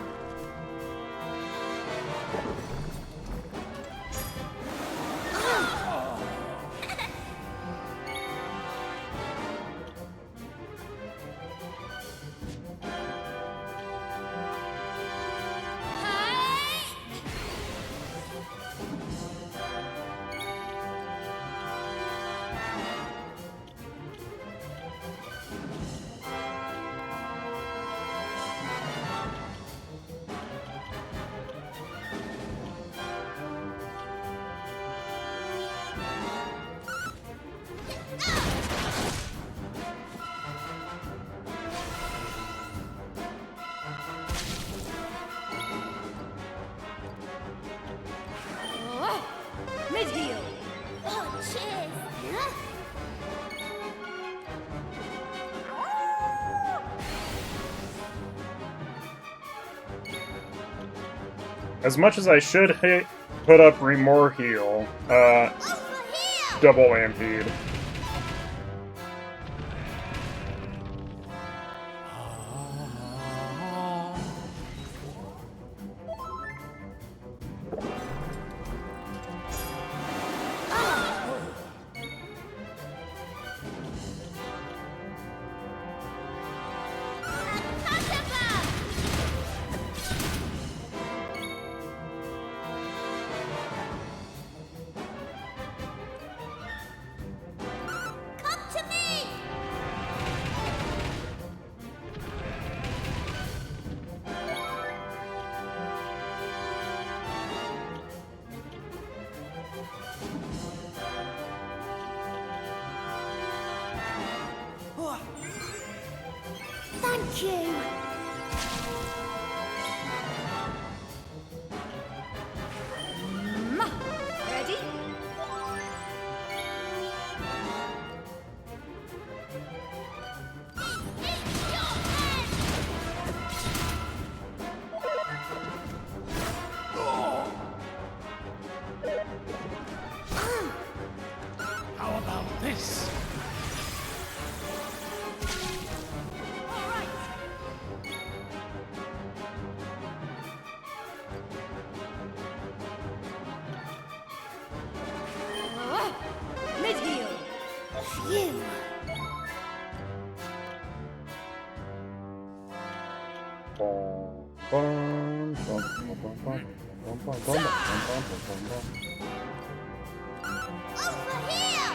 Mid-heal. Oh, cheers. Huh? As much as I should put up Remore Heal, Over here. double Ampede. Come to me. Thank you. Ready? It's your head. How about this? All right. Mid-heal. Phew. Over here.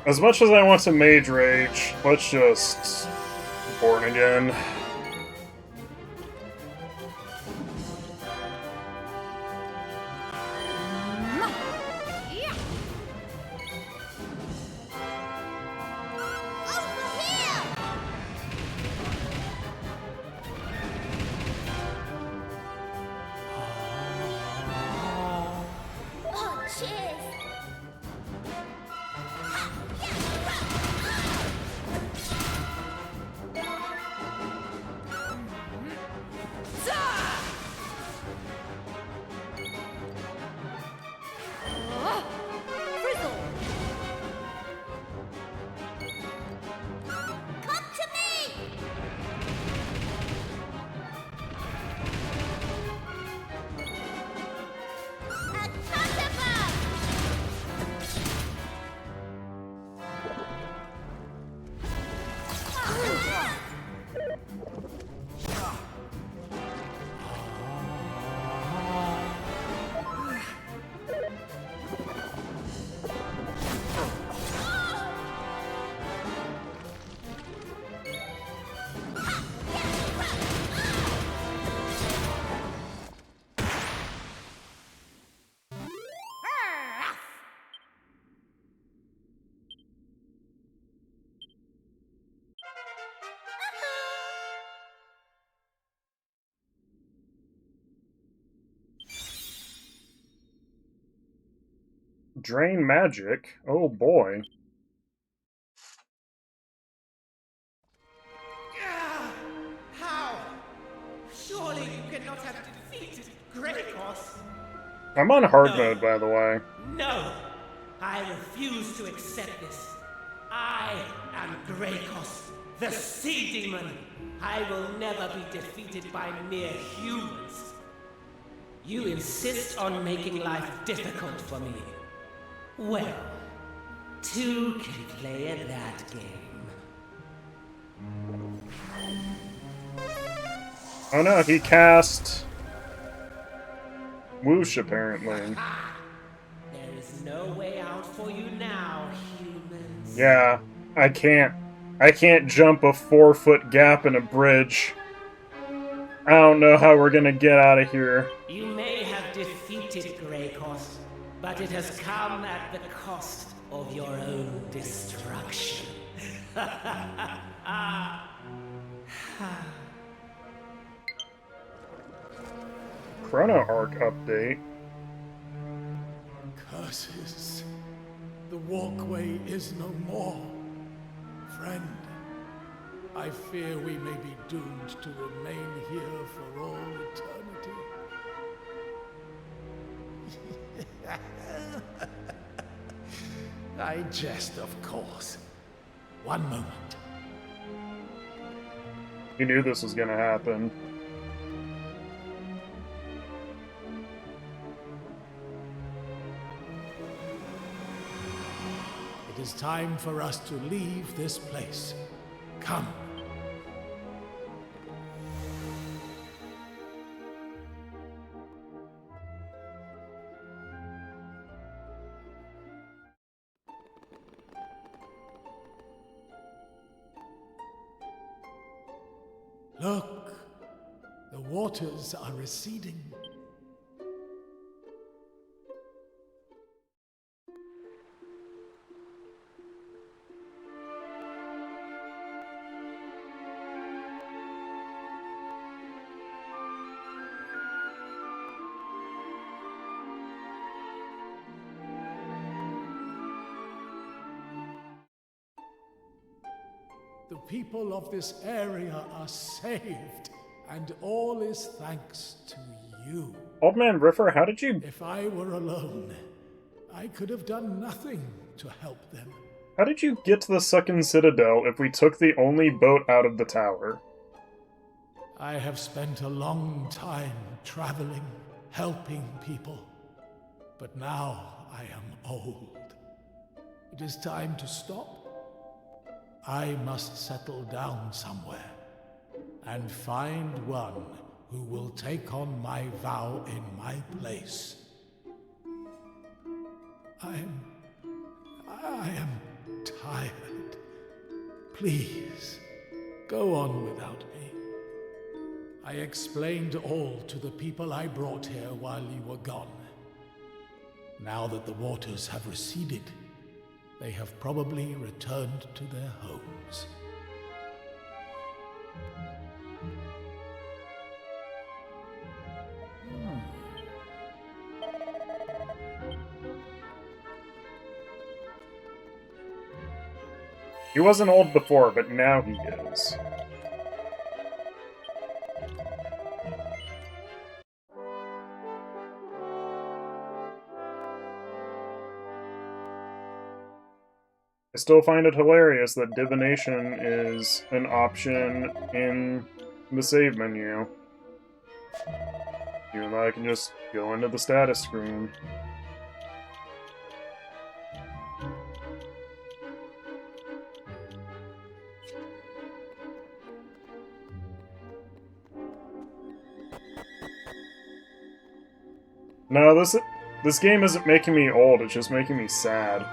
As much as I want to Mage Rage, let's just Born again. Oh, cheers. Frizzle. Come to me. A cuttlefish. Drain magic? Oh boy. How? Surely you cannot have defeated Greycross. I'm on hard No. mode, by the way. No! I refuse to accept this. I am Greycross, the Sea Demon. I will never be defeated by mere humans. You insist on making life difficult for me. Well, two can play at that game. Oh no, he cast Whoosh apparently. There is no way out for you now, humans. Yeah, I can't jump a 4-foot gap in a bridge. I don't know how we're gonna get out of here. You may have defeated Greycoss, but it has come at the cost of your own destruction. Chrono Arc update. Curses. The walkway is no more. Friend, I fear we may be doomed to remain here for all eternity. I jest, of course. One moment. You knew this was gonna happen. It is time for us to leave this place. Come. Look, the waters are receding. The people of this area are saved, and all is thanks to you. Old Man Riffer, how did you... If I were alone, I could have done nothing to help them. How did you get to the Suckin Citadel if we took the only boat out of the tower? I have spent a long time traveling, helping people. But now I am old. It is time to stop. I must settle down somewhere and find one who will take on my vow in my place. I am tired. Please, go on without me. I explained all to the people I brought here while you were gone. Now that the waters have receded, they have probably returned to their homes. He wasn't old before, but now he is. I still find it hilarious that divination is an option in the save menu. Even though I can just go into the status screen. No, this game isn't making me old, it's just making me sad.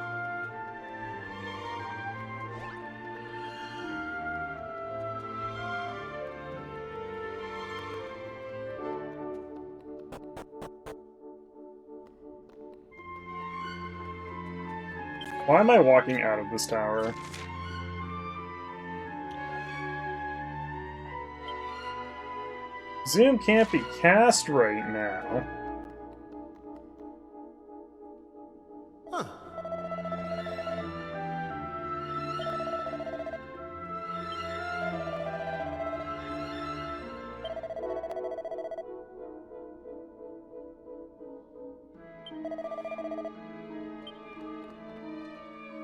Why am I walking out of this tower? Zoom can't be cast right now. Huh.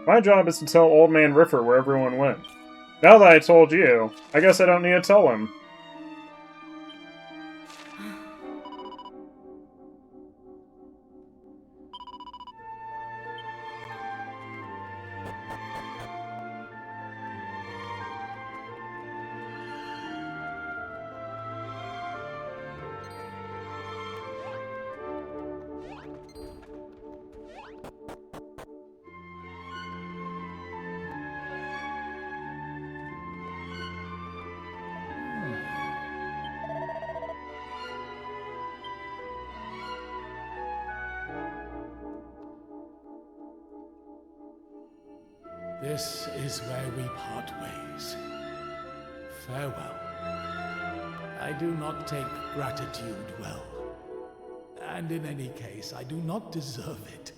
My job is to tell Old Man Riffer where everyone went. Now that I told you, I guess I don't need to tell him. This is where we part ways. Farewell. I do not take gratitude well. And in any case, I do not deserve it.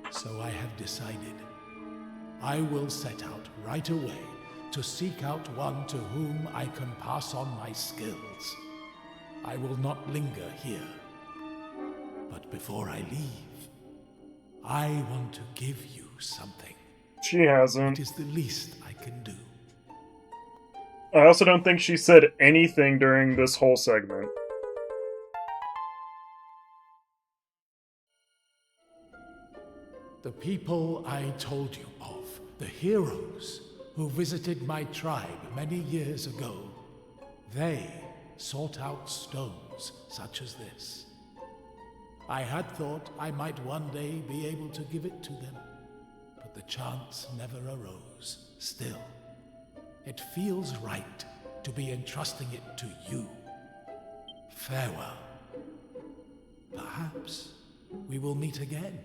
So I have decided. I will set out right away to seek out one to whom I can pass on my skills. I will not linger here. But before I leave, I want to give you something. She hasn't. It is the least I can do. I also don't think she said anything during this whole segment. The people I told you of, the heroes who visited my tribe many years ago, they sought out stones such as this. I had thought I might one day be able to give it to them, but the chance never arose. Still, it feels right to be entrusting it to you. Farewell. Perhaps we will meet again,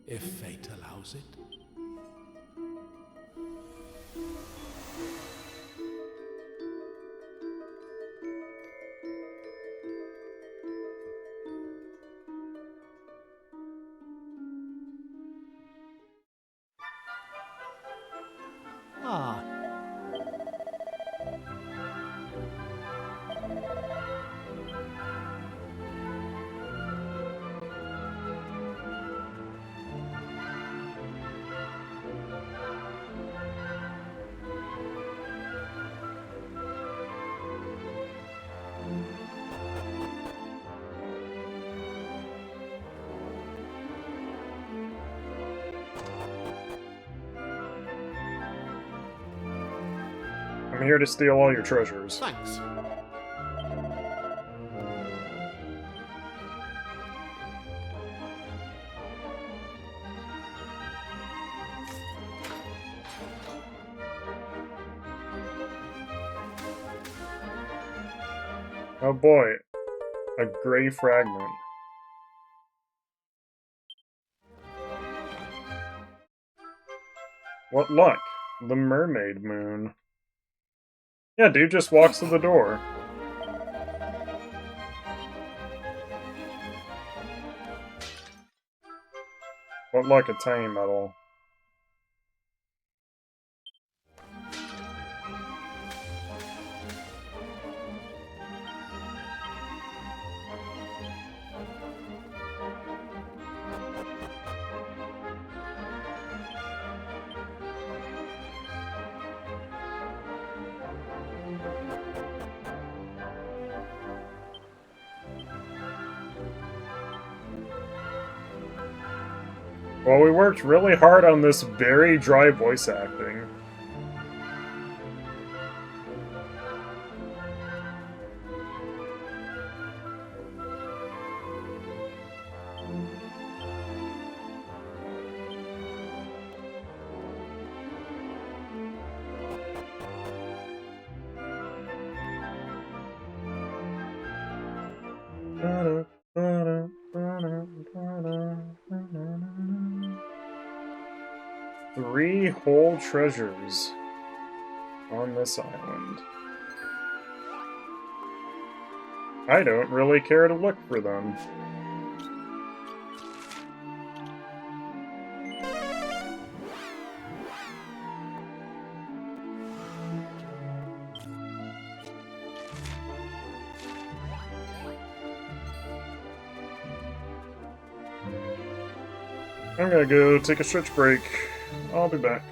if fate allows it. Ah. I'm here to steal all your treasures. Thanks. Oh boy, a gray fragment. What luck? The mermaid moon. Yeah, dude just walks to the door. What luck, a tiny metal. Well, we worked really hard on this very dry voice acting. Three whole treasures on this island. I don't really care to look for them. I'm gonna go take a stretch break. I'll be back.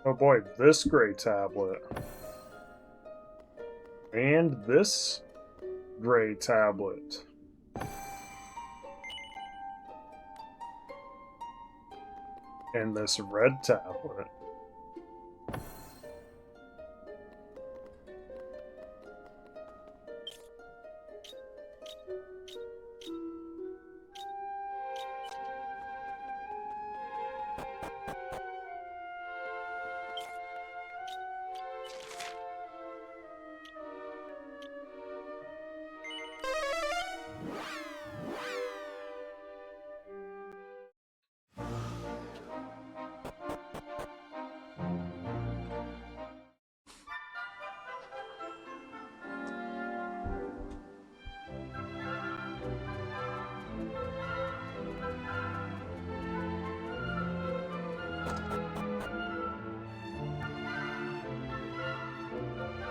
Oh boy, this gray tablet. And this gray tablet. And this red tablet.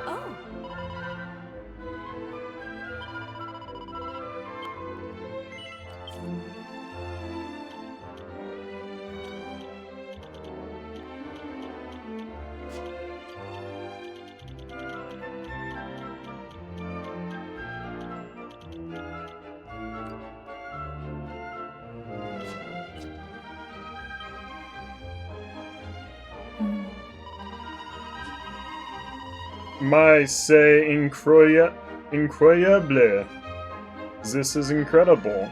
Oh, My c'est incroyable. This is incredible.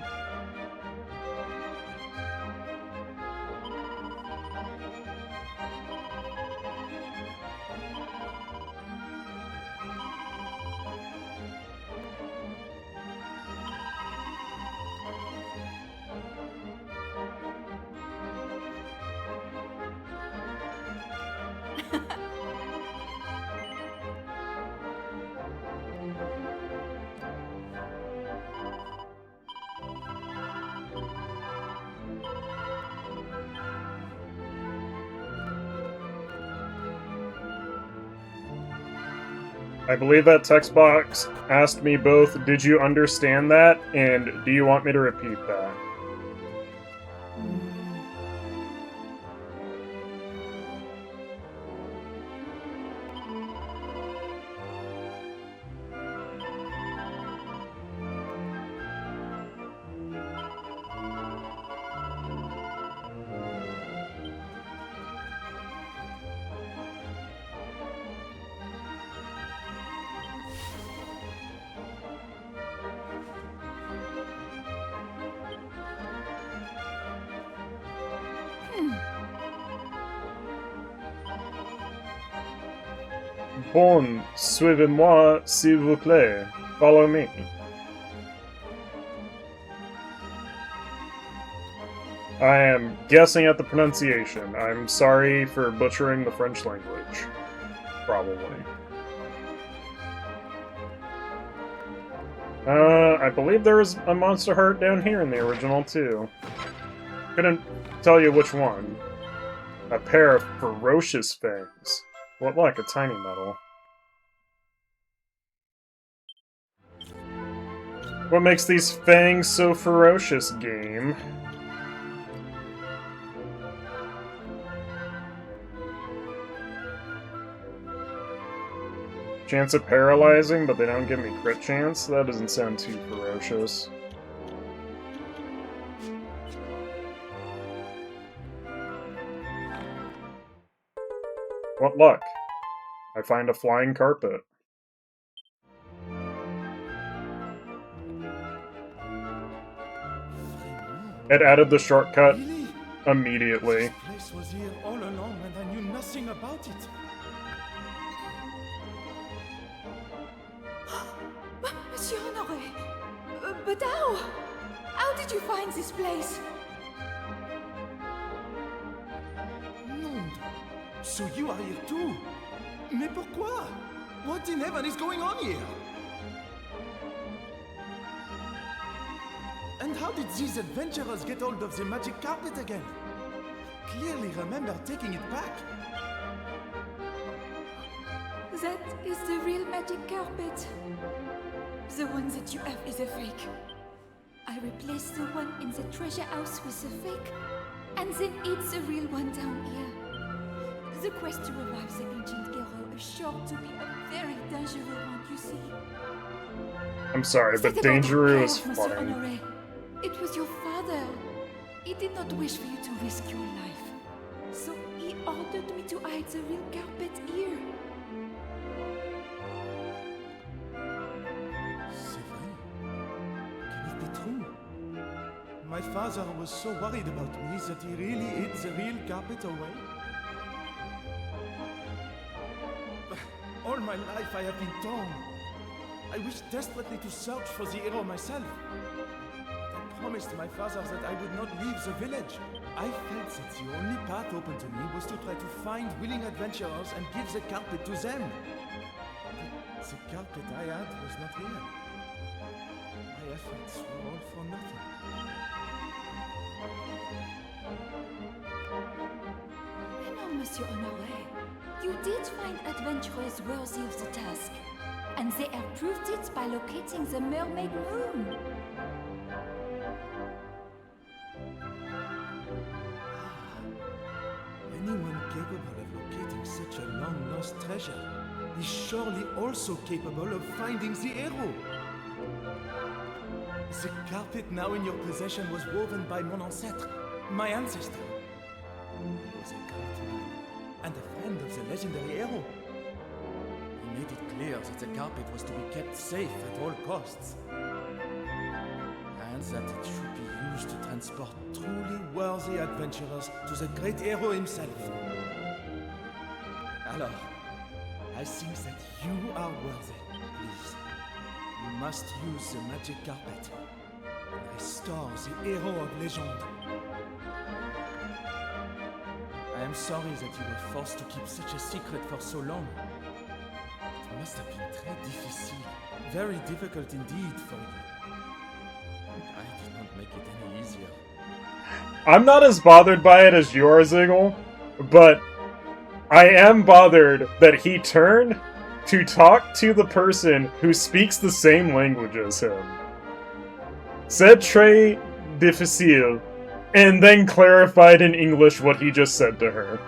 I believe that text box asked me both, did you understand that, and do you want me to repeat that? Bon, suivez-moi, s'il vous plaît. Follow me. I am guessing at the pronunciation. I'm sorry for butchering the French language. Probably. I believe there was a monster heart down here in the original, too. Couldn't tell you which one. A pair of ferocious fangs. What like a tiny metal? What makes these fangs so ferocious, game? Chance of paralyzing, but they don't give me crit chance? That doesn't sound too ferocious. What luck? I find a flying carpet. It added the shortcut immediately. This place was here all along and I knew nothing about it. Monsieur Honoré, but how? How did you find this place? Monde. So you are here too? Mais pourquoi? What in heaven is going on here? And how did these adventurers get hold of the magic carpet again? Clearly remember taking it back. That is the real magic carpet. The one that you have is a fake. I replaced the one in the treasure house with a fake, and then it's the real one down here. The quest to revive the ancient hero is sure to be a very dangerous one, you see. I'm sorry, but Set about Dangeroo the is chaos, Monsieur funny. Honoré. It was your father. He did not wish for you to risk your life. So he ordered me to hide the real carpet here. C'est vrai? Can it be true? My father was so worried about me that he really hid the real carpet away? All my life I have been torn. I wished desperately to search for the hero myself. I promised my father that I would not leave the village. I felt that the only path open to me was to try to find willing adventurers and give the carpet to them. But the carpet I had was not here. My efforts were all for nothing. No, Monsieur Honoré. You did find adventurers worthy of the task. And they have proved it by locating the mermaid moon. Anyone capable of locating such a long-lost treasure is surely also capable of finding the hero. The carpet now in your possession was woven by mon ancêtre, my ancestor. He was a great man and a friend of the legendary hero. He made it clear that the carpet was to be kept safe at all costs, and that it should be used to transport truly worthy adventurers to the great hero himself. Alors, I think that you are worthy. Please, you must use the magic carpet and restore the hero of legend. I am sorry that you were forced to keep such a secret for so long. It must have been très difficile, very difficult indeed for you. I did not make it any easier. I'm not as bothered by it as you are, Ziggle, but I am bothered that he turned to talk to the person who speaks the same language as him. Said très difficile, and then clarified in English what he just said to her.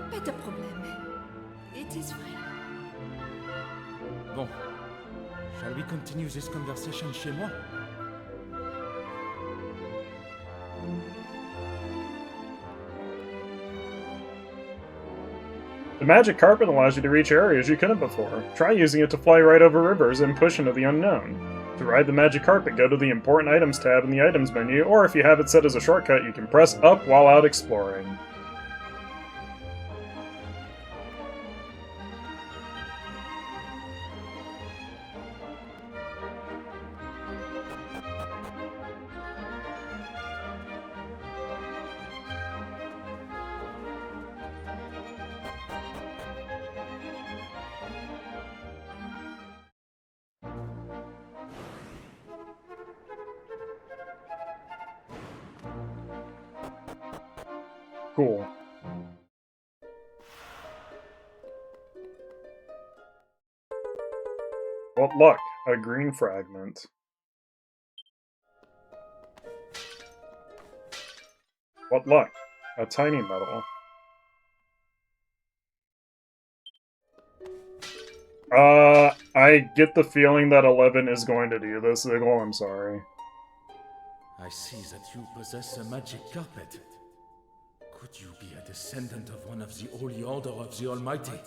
Pas de problème. It is fine. Bon, shall we continue this conversation chez moi? The magic carpet allows you to reach areas you couldn't before. Try using it to fly right over rivers and push into the unknown. To ride the magic carpet, go to the Important Items tab in the Items menu, or if you have it set as a shortcut, you can press up while out exploring. Cool. What luck, a green fragment. What luck, a tiny medal. I get the feeling that 11 is going to do this, Ziggle, I'm sorry. I see that you possess a magic carpet. Could you be a descendant of one of the Holy Order of the Almighty?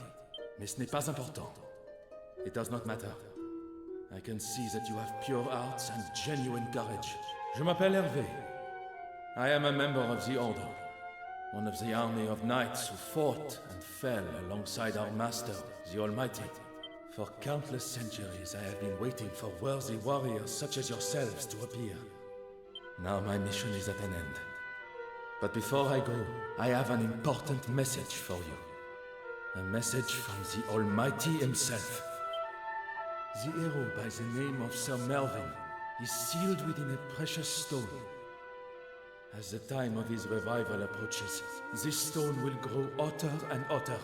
Mais ce n'est pas important. It does not matter. I can see that you have pure hearts and genuine courage. Je m'appelle Hervé. I am a member of the Order. One of the army of knights who fought and fell alongside our master, the Almighty. For countless centuries I have been waiting for worthy warriors such as yourselves to appear. Now my mission is at an end. But before I go, I have an important message for you. A message from the Almighty himself. The hero by the name of Sir Melvin is sealed within a precious stone. As the time of his revival approaches, this stone will grow hotter and hotter,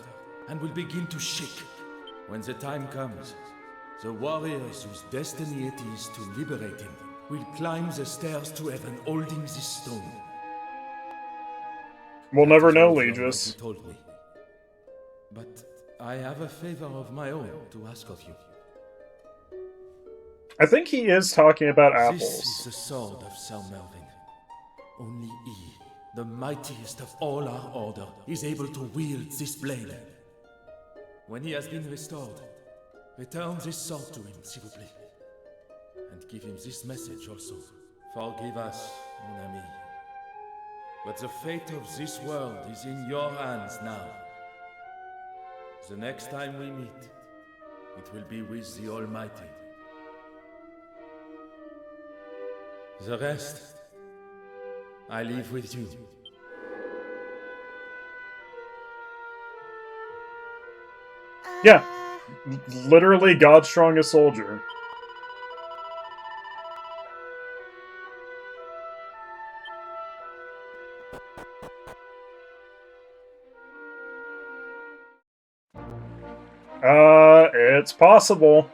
and will begin to shake. When the time comes, the warriors whose destiny it is to liberate him will climb the stairs to heaven holding this stone. We'll That never is know, what you Legis. already told me. But I have a favor of my own to ask of you. I think he is talking about This is apples. the sword of Sir Melvin. Only he, the mightiest of all our order, is able to wield this blade. When he has been restored, return this sword to him, s'il vous plaît. And give him this message also. Forgive us, mon ami. But the fate of this world is in your hands now. The next time we meet, it will be with the Almighty. The rest, I leave with you. Yeah. Literally God's strongest soldier. It's possible.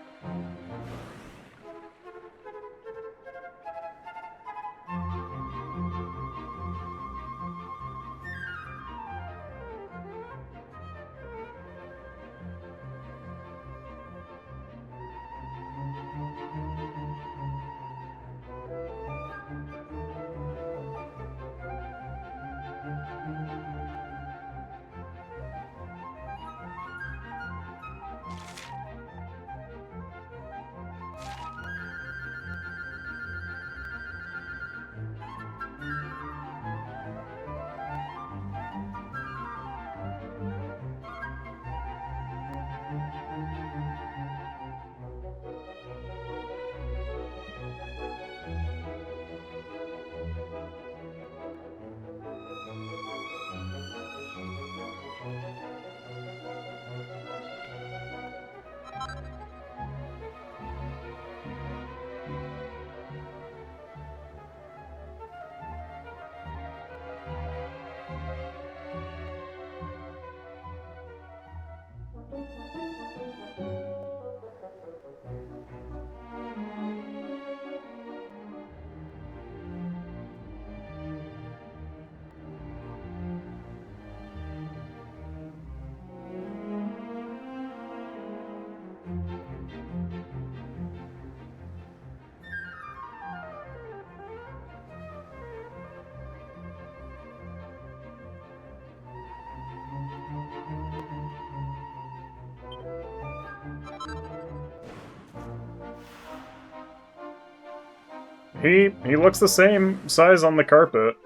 He looks the same size on the carpet.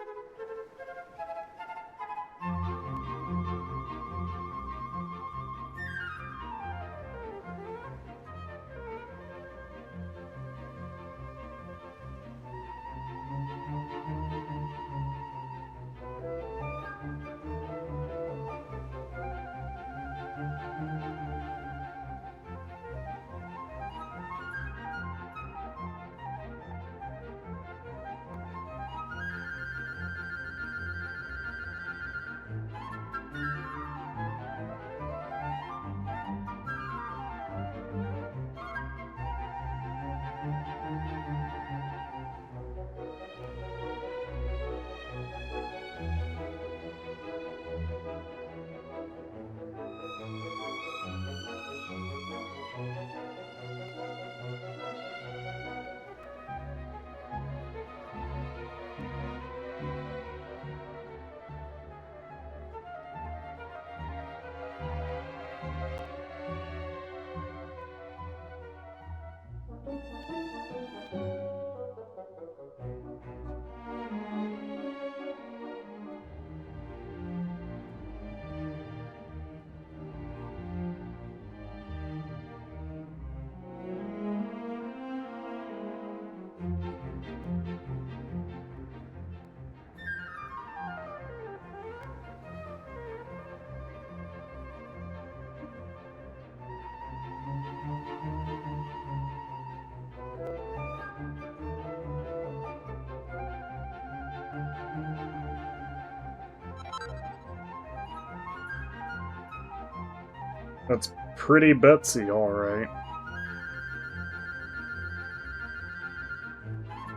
That's pretty Betsy, alright.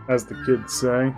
As the kids say.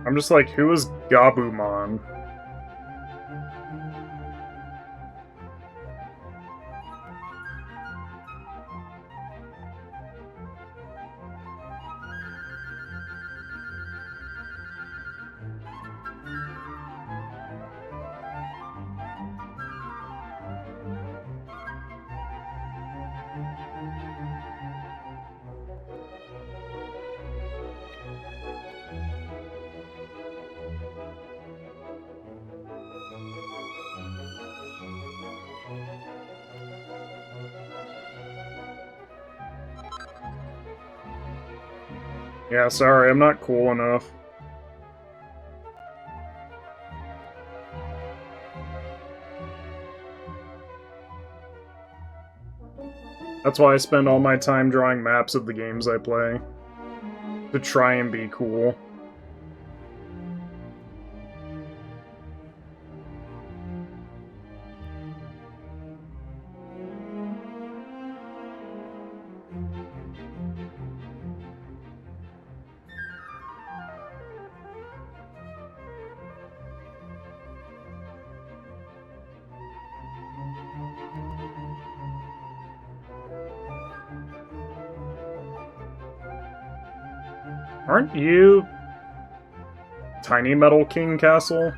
I'm just like, who is Gabumon? Yeah, sorry, I'm not cool enough. That's why I spend all my time drawing maps of the games I play. To try and be cool. Aren't you Tiny Metal King Castle?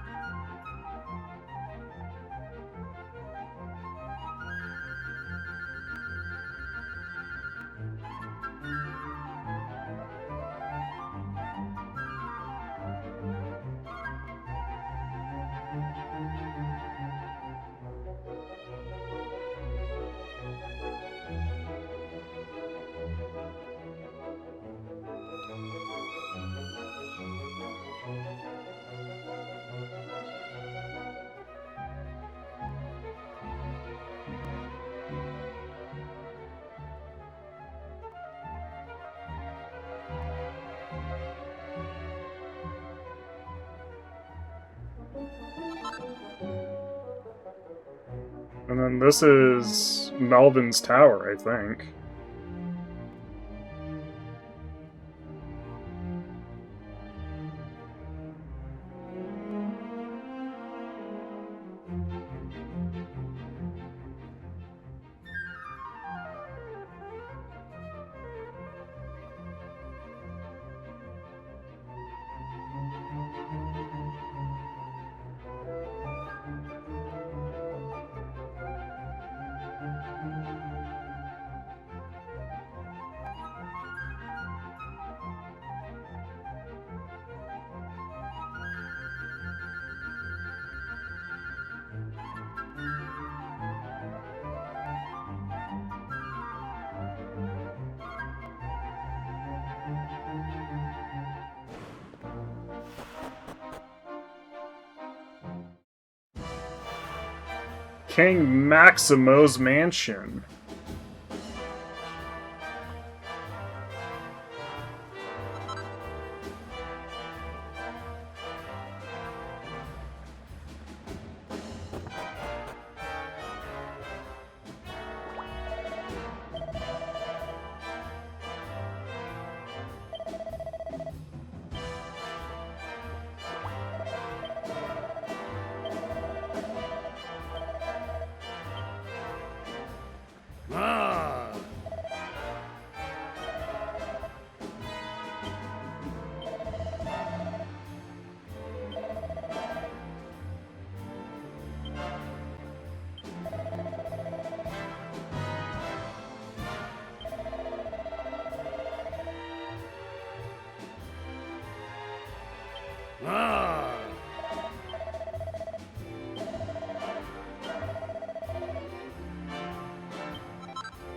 And then this is Melvin's Tower, I think. King Maximo's mansion.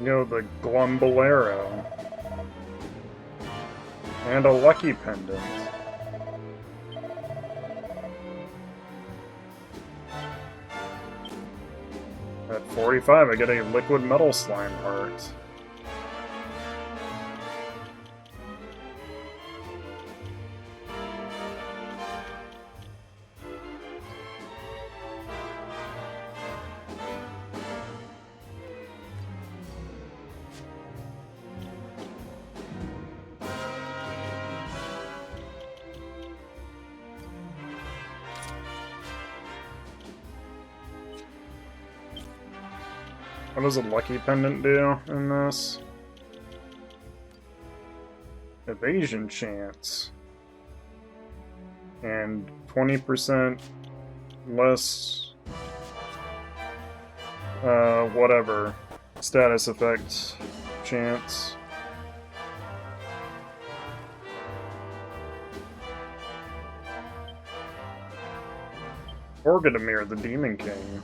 You know, the Glumbolero. And a lucky pendant. At 45, I get a liquid metal slime heart. What does a lucky pendant do in this? Evasion chance. And 20% less... whatever. Status effect chance. Orgadamir, the Demon King.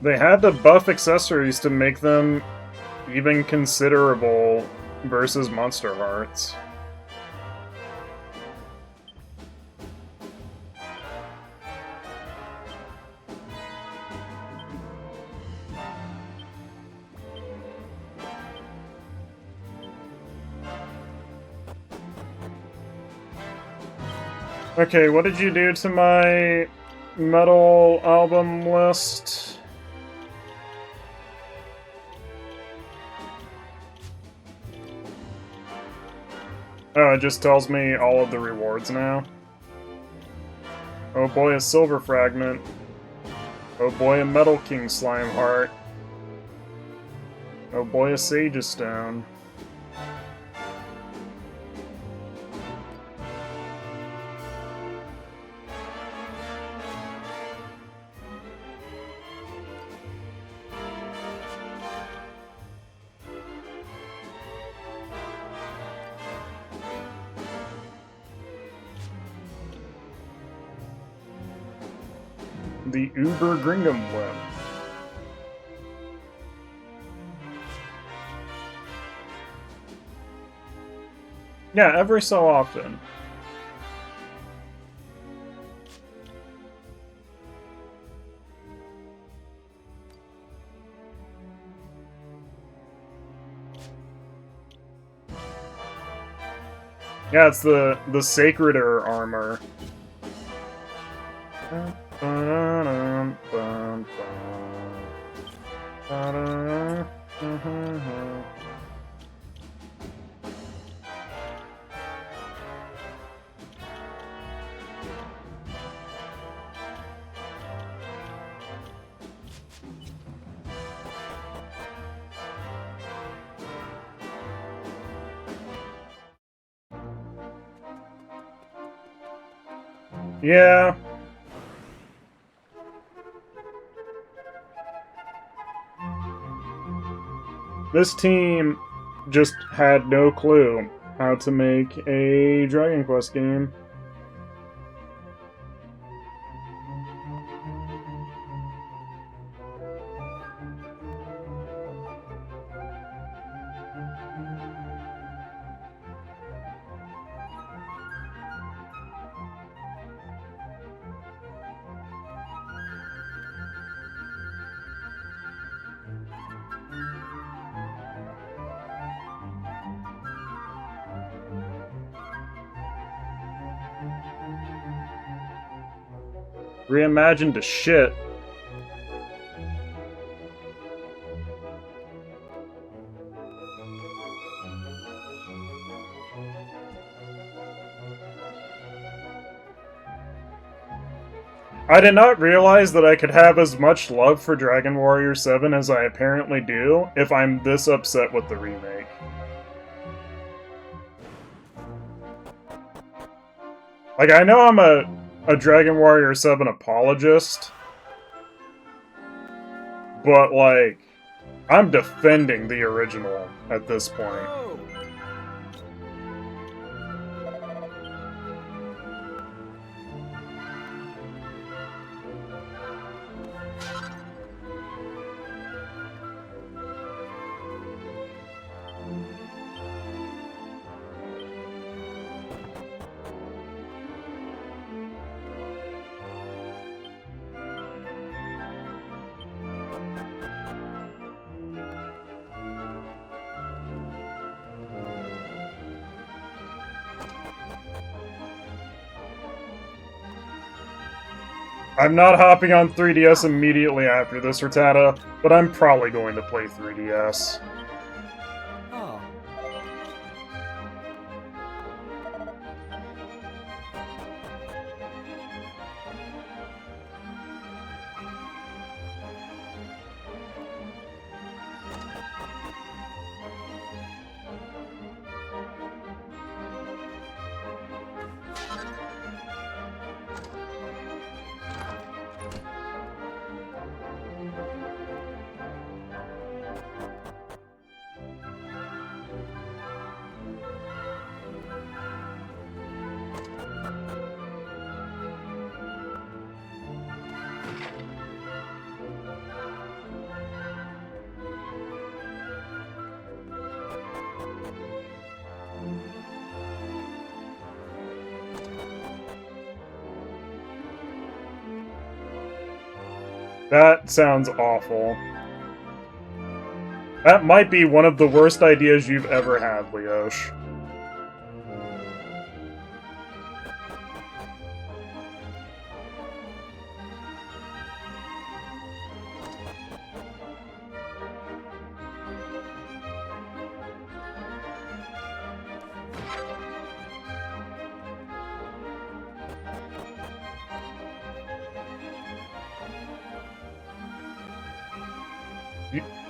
They had to buff accessories to make them even considerable versus Monster Hearts. Okay, what did you do to my metal album list? Oh, it just tells me all of the rewards now. Oh boy, a Silver Fragment. Oh boy, a Metal King Slime Heart. Oh boy, a Sage's Stone. The Uber Gringham Whip. Yeah, every so often. Yeah, it's the Sacreder armor. Yeah. This team just had no clue how to make a Dragon Quest game. Reimagined to shit. I did not realize that I could have as much love for Dragon Warrior 7 as I apparently do if I'm this upset with the remake. Like, I know I'm a Dragon Warrior 7 apologist, but, like, I'm defending the original at this point. I'm not hopping on 3DS immediately after this, Rattata, but I'm probably going to play 3DS. Oh. That sounds awful. That might be one of the worst ideas you've ever had, Leosh.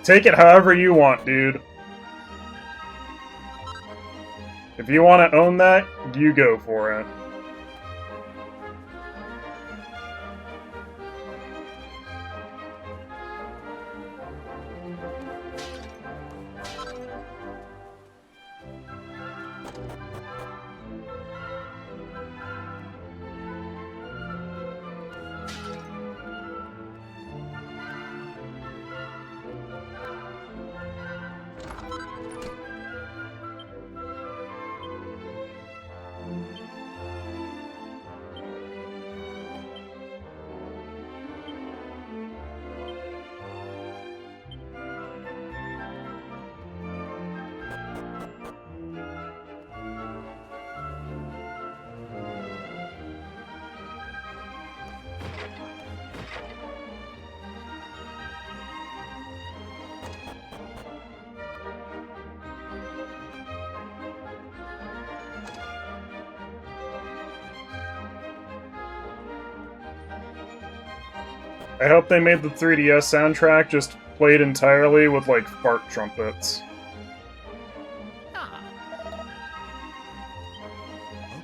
Take it however you want, dude. If you want to own that, you go for it. I hope they made the 3DS soundtrack just played entirely with, like, fart trumpets.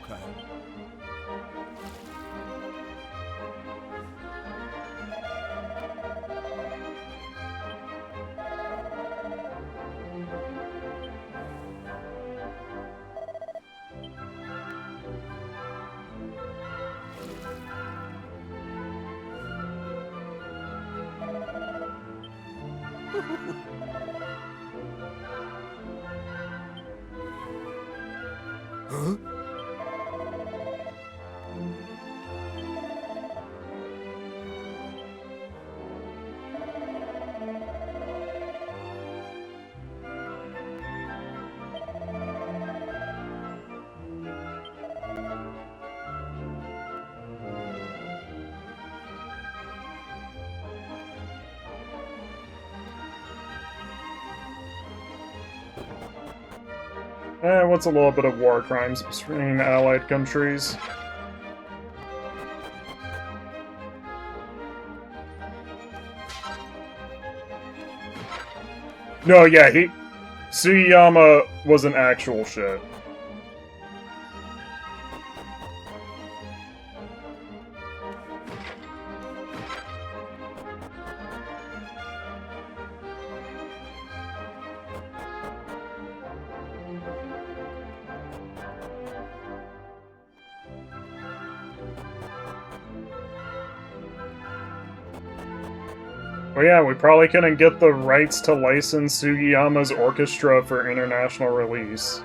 Okay. Huh? What's a little bit of war crimes between allied countries? No, yeah, Sugiyama was an actual shit. Well, yeah, we probably couldn't get the rights to license Sugiyama's orchestra for international release.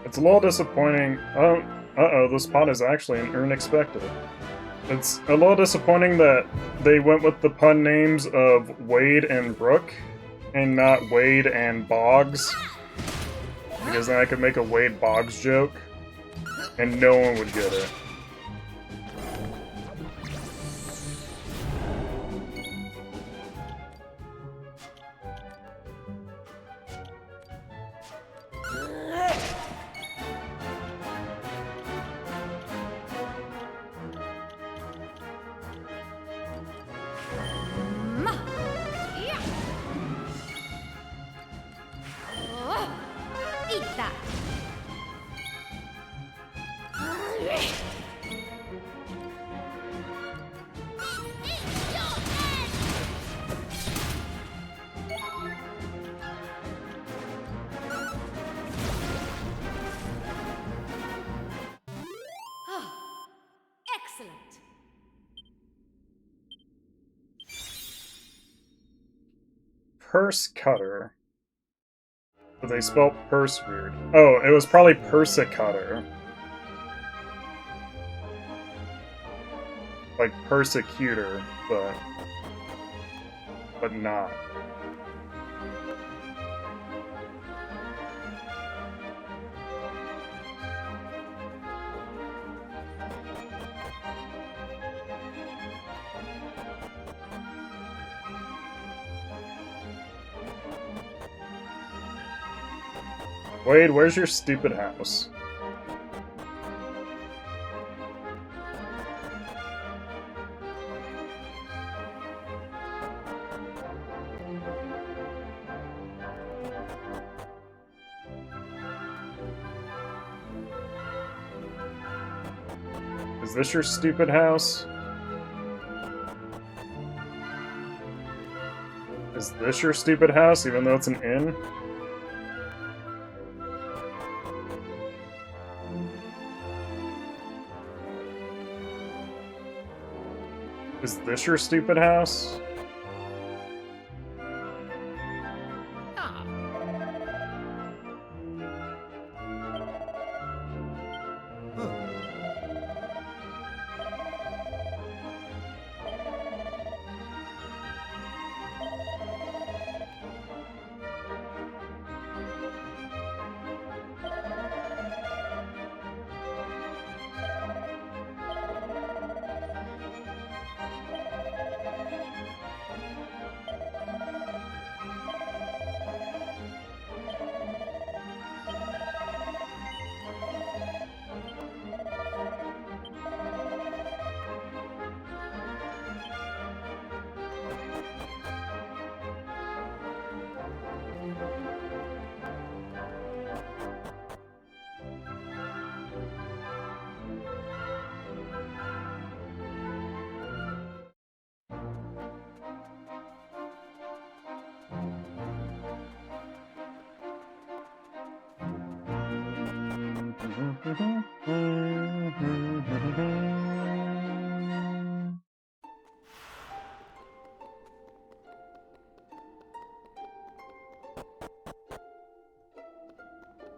It's a little disappointing. Oh, uh-oh, this pot is actually an unexpected. It's a little disappointing that they went with the pun names of Wade and Brook, and not Wade and Boggs. Because then I could make a Wade Boggs joke, and no one would get it. Eat that. Excellent. Purse Cutter. But they spelled purse weird. Oh, it was probably Persecutor. Like persecutor, but not. Wade, where's your stupid house? Is this your stupid house? Is this your stupid house, even though it's an inn? Is this your stupid house?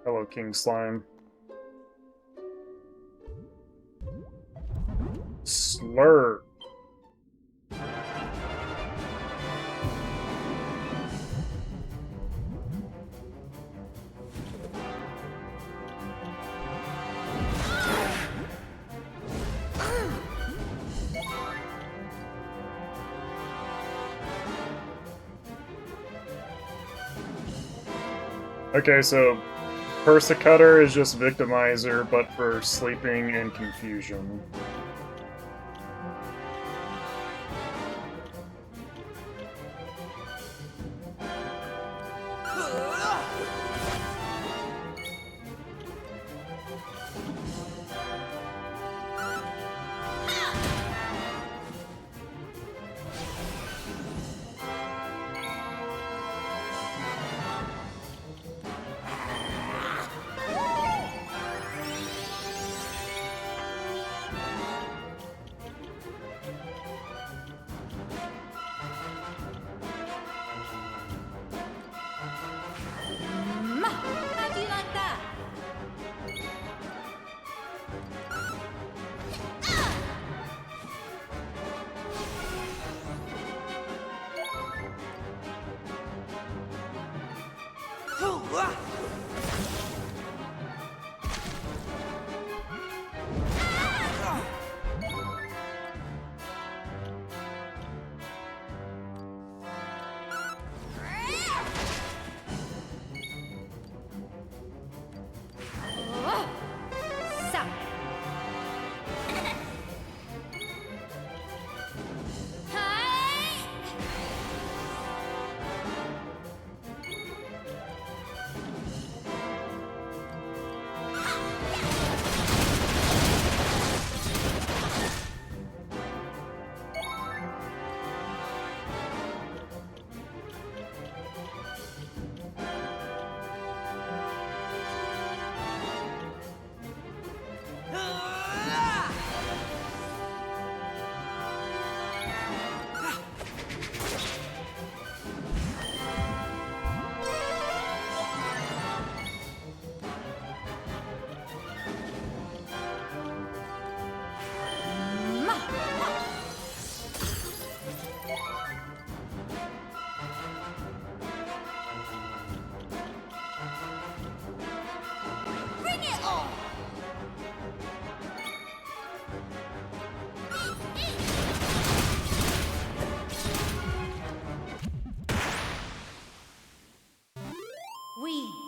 Hello, King Slime. Slur. Okay, so Persecutor is just Victimizer, but for sleeping and confusion.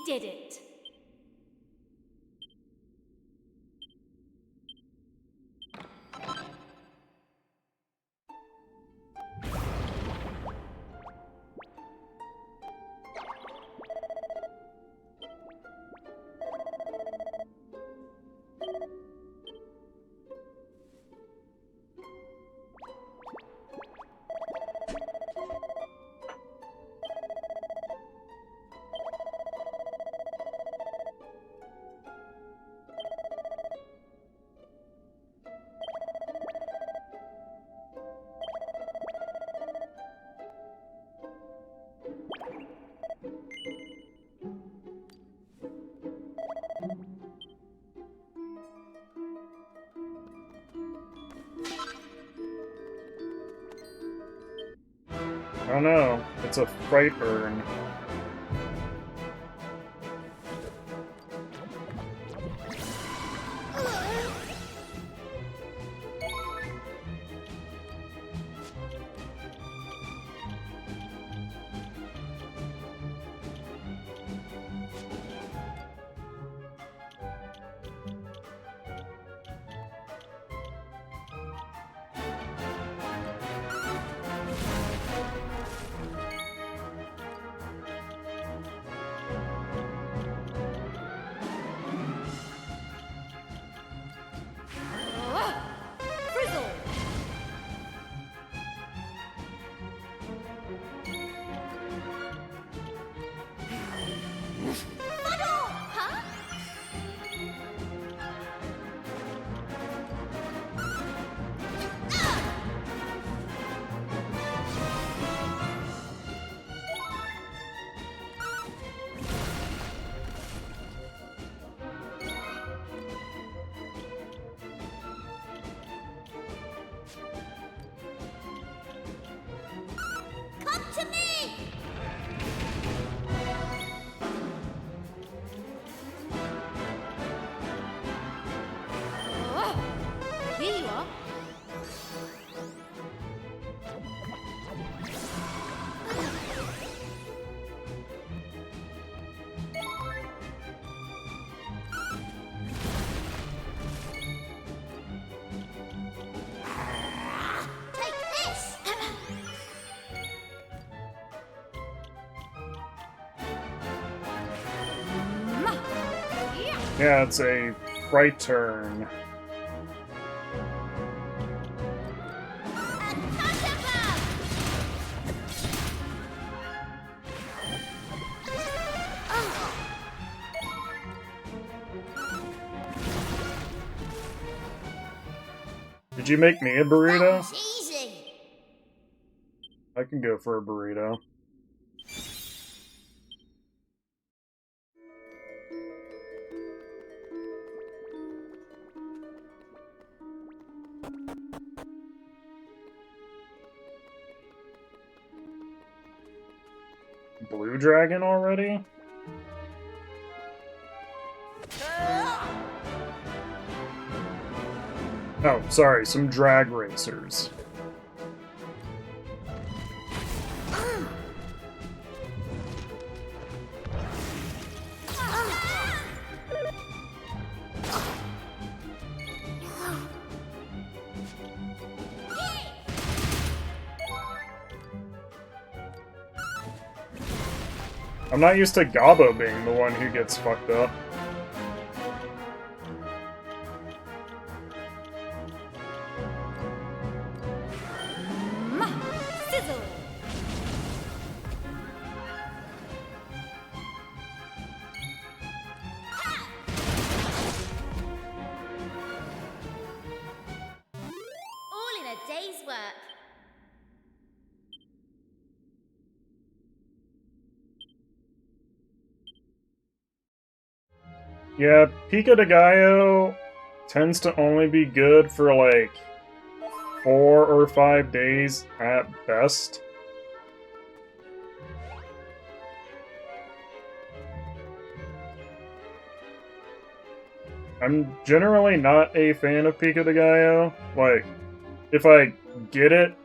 did it. Oh no, it's a fright urn. Come to me! Oh, here you are. Take this! Yeah, it's a fright turn. Did you make me a burrito? Easy. I can go for a burrito. Blue dragon already? Oh, sorry, some drag racers. I'm not used to Gabo being the one who gets fucked up. Sizzle. All in a day's work. Yeah, Pico de Gallo tends to only be good for like 4 or 5 days at best. I'm generally not a fan of Pico de Gallo. Like, if I get it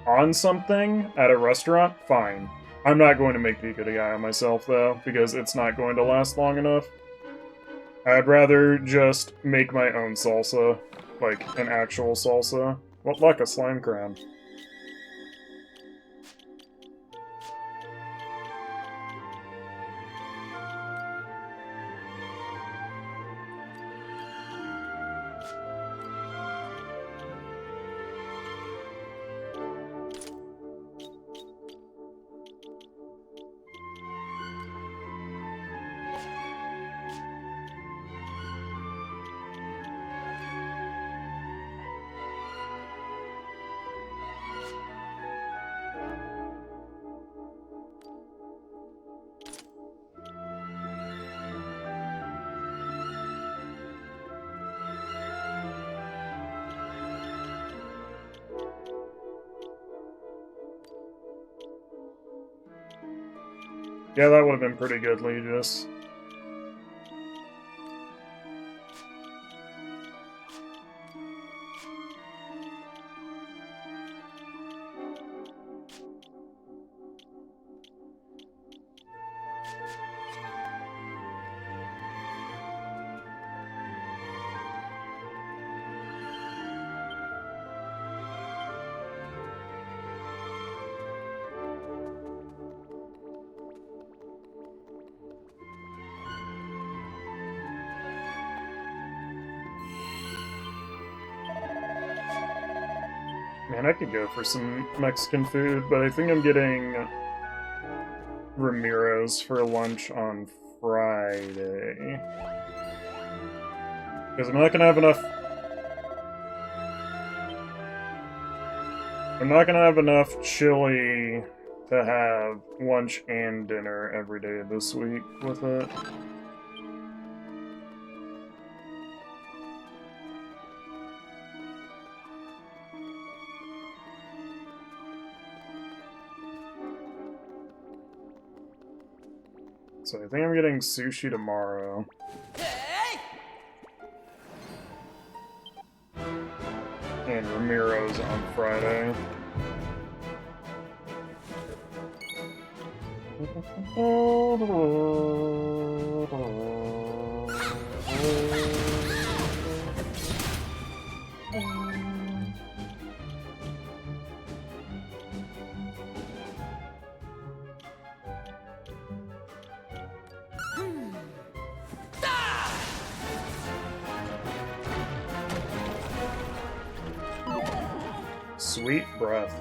on something at a restaurant, fine. I'm not going to make pico de gallo myself, though, because it's not going to last long enough. I'd rather just make my own salsa, like an actual salsa. What luck, a slime crown. Yeah, that would have been pretty good, Legis. Man, I could go for some Mexican food, but I think I'm getting Ramiro's for lunch on Friday. Because I'm not gonna have enough... I'm not gonna have enough chili to have lunch and dinner every day this week with it. So I think I'm getting sushi tomorrow. And Ramiro's on Friday. Sweet breath.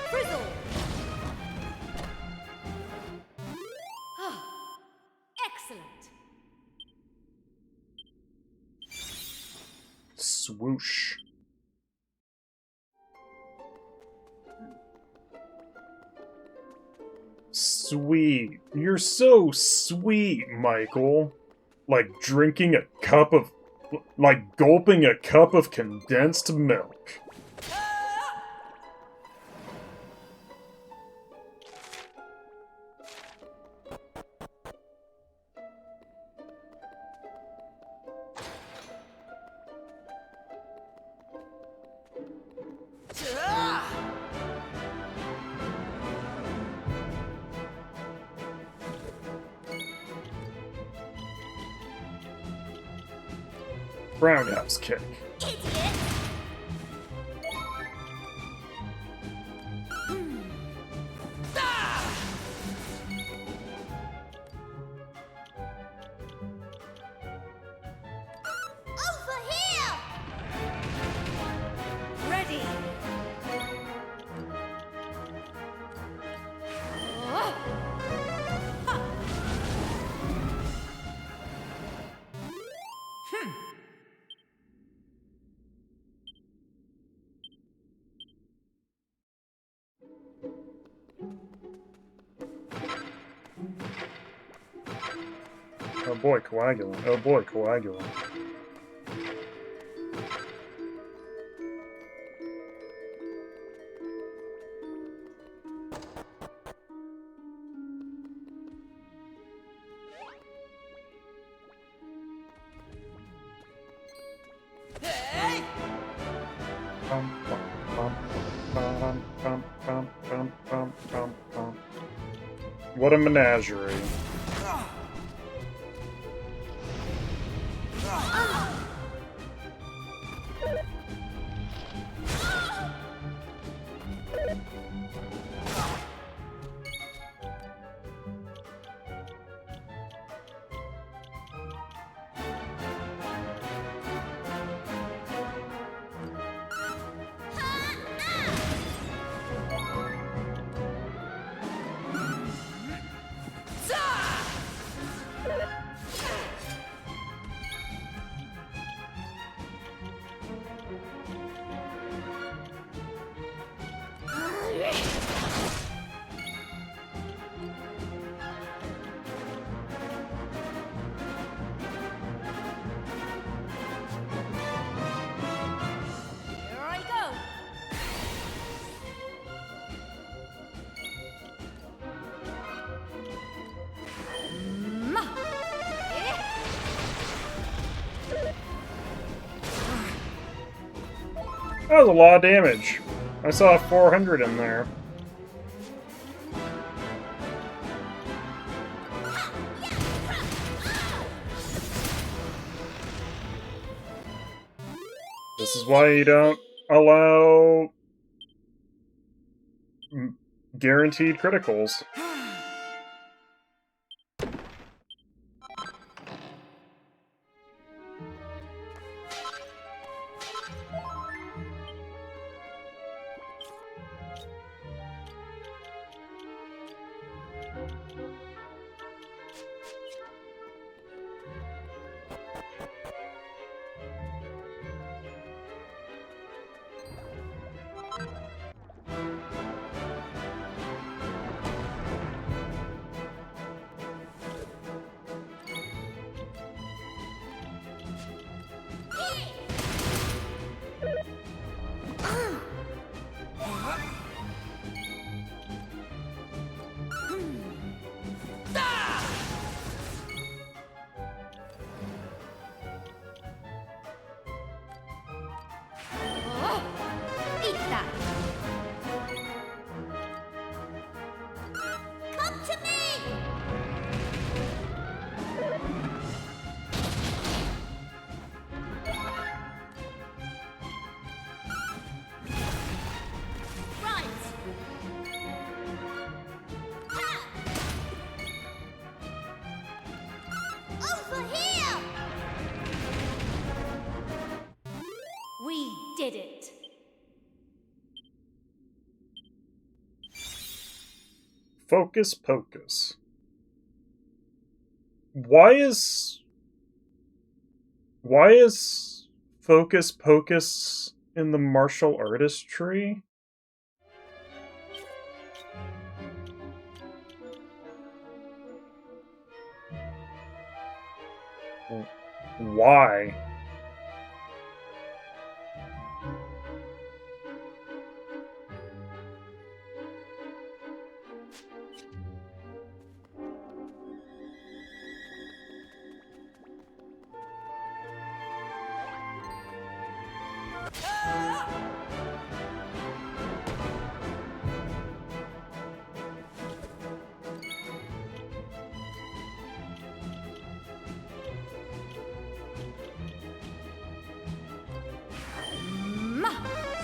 Frizzle! Excellent. Swoosh. Sweet. You're so sweet, Michael. Like drinking a cup of... like gulping a cup of condensed milk. Roundhouse kick. Over here! Ready! Oh boy, coagulant. Oh boy, coagulant. What a menagerie. Here I go. That was a lot of damage. I saw 400 in there. This is why you don't allow guaranteed criticals. Eat that. Come to me! Right. Ha! Over here! We did it. Focus Pocus. Why is Focus Pocus in the martial artist tree? Why?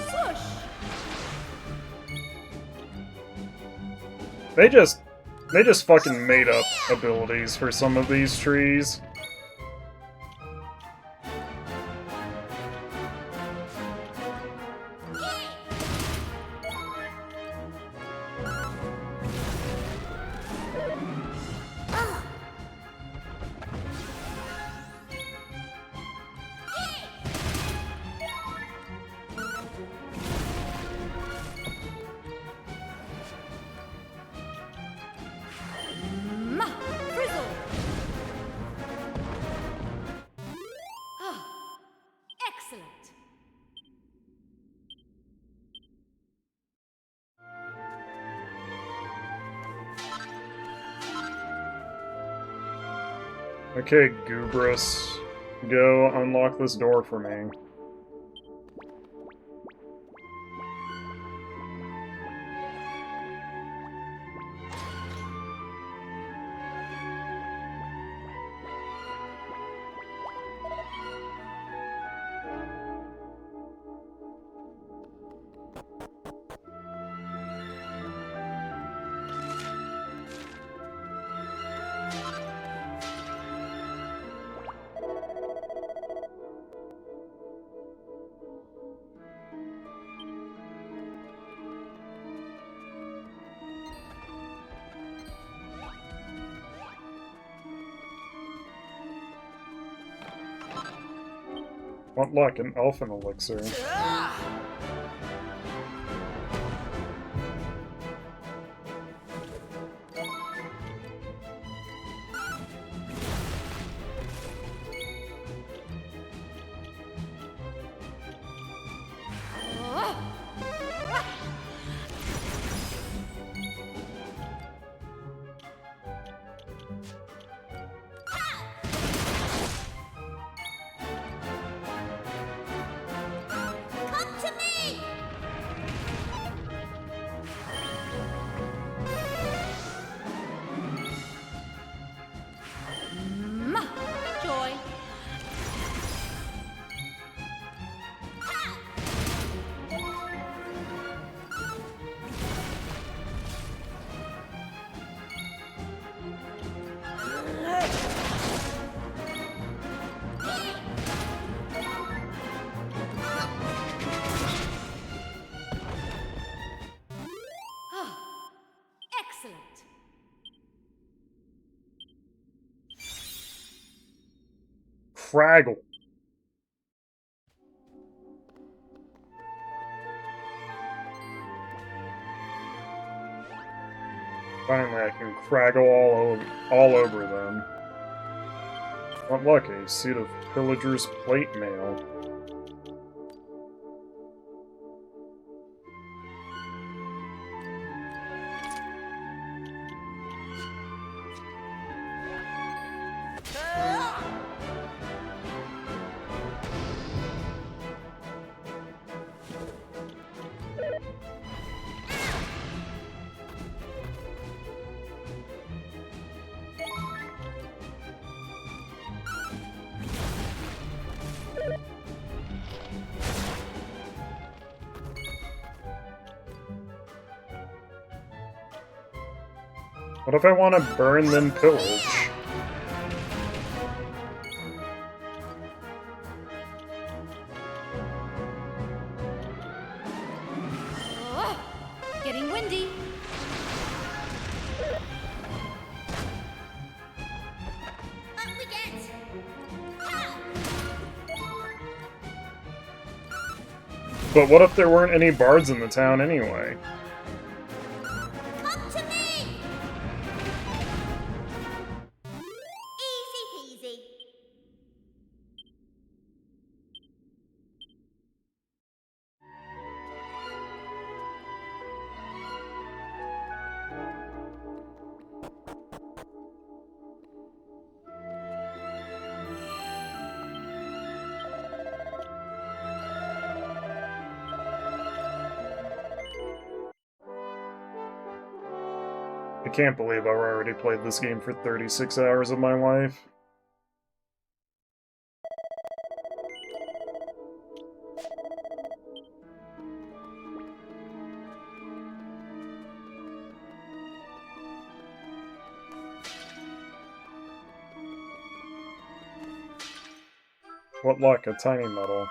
Swoosh. They just fucking made up abilities for some of these trees. Frizzle. Ah, excellent. Okay, Goobrus. Go unlock this door for me. Want luck, an elfin elixir. Joy. Excellent. Fraggle. Finally, I can craggle all over them. Want luck, a suit of pillager's plate mail. What if I want to burn then pillage? Oh, getting windy. Up we get! But what if there weren't any bards in the town anyway? Come to me! Easy peasy. I can't believe I've already played this game for 36 hours of my life. What luck, a tiny medal.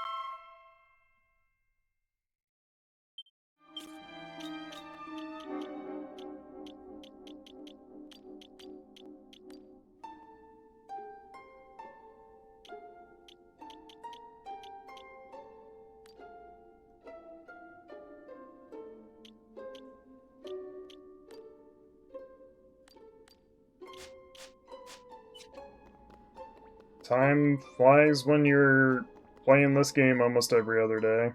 Time flies when you're playing this game almost every other day.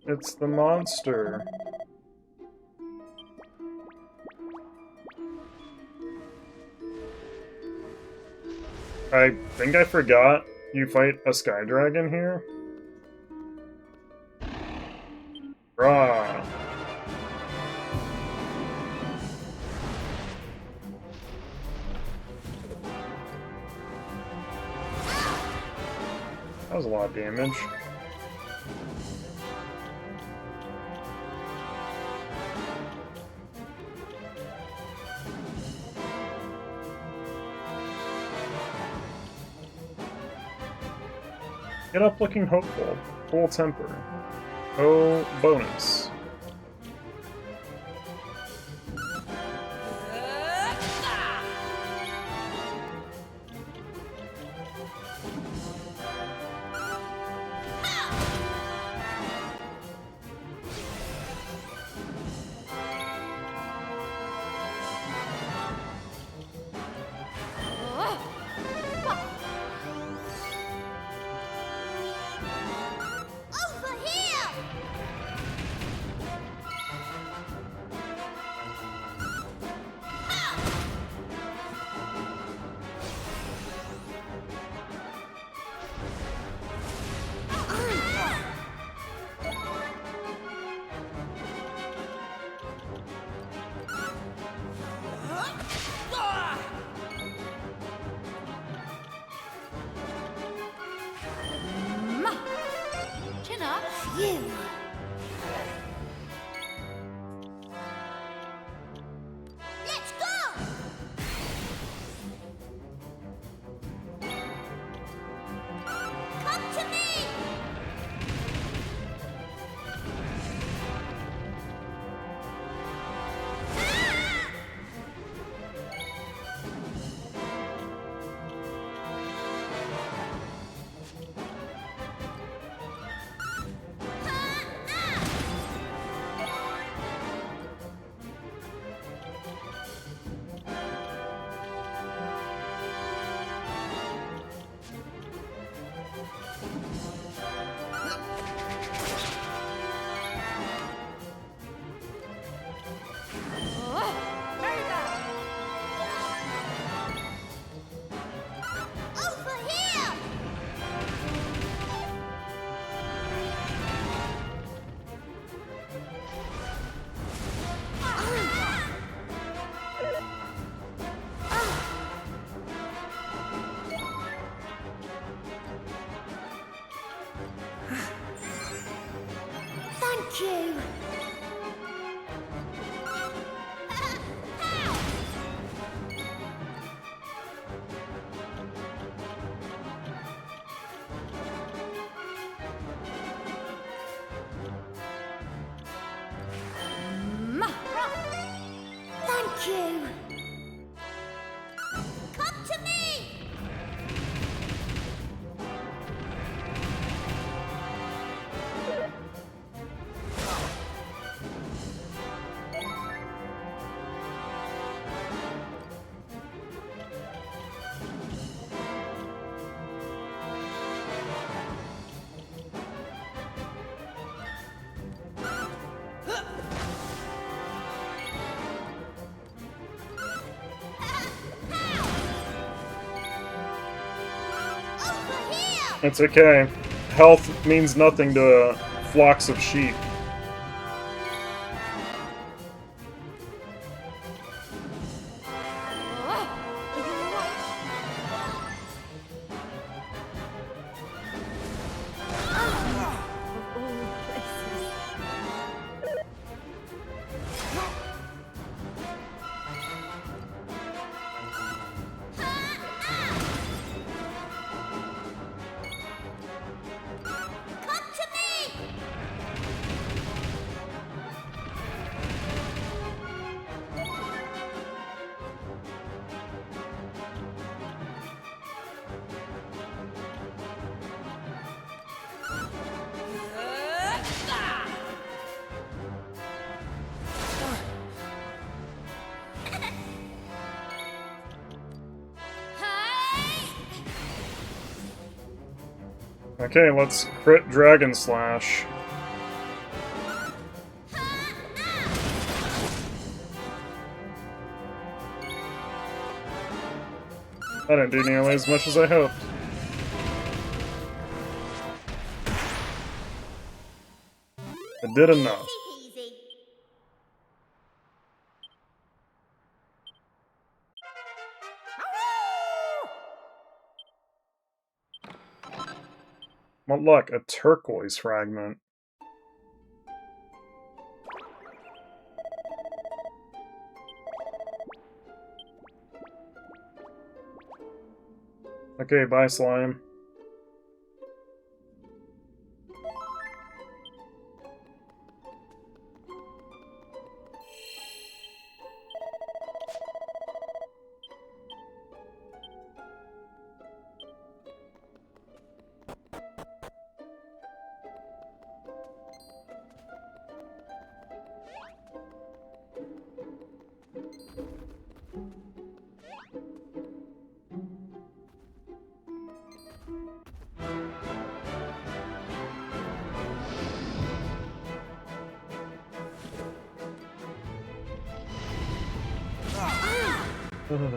It's the monster. I think I forgot you fight a sky dragon here. Rah. That was a lot of damage. Get up looking hopeful. Full temper. Oh, bonus. Over here! Chin up. Phew. Let's go! Come to me! Over here! Thank you. Thank you. Come to me. Over here. It's okay. Health means nothing to flocks of sheep. Come to me. Okay, let's crit Dragon Slash. That didn't do nearly as much as I hoped. I did enough. Easy peasy. What luck, a turquoise fragment. Okay, bye, slime. Over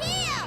here!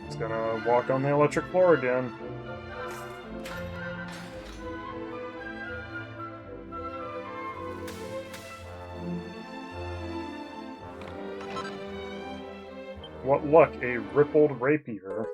It's gonna walk on the electric floor again. What luck, a rippled rapier.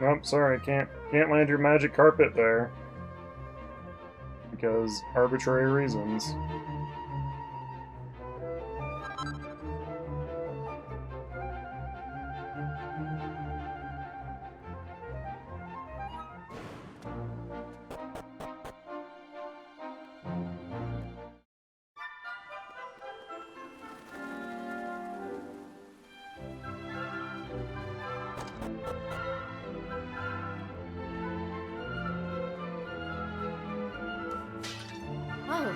Nope, sorry, can't land your magic carpet there. Because arbitrary reasons. Oh.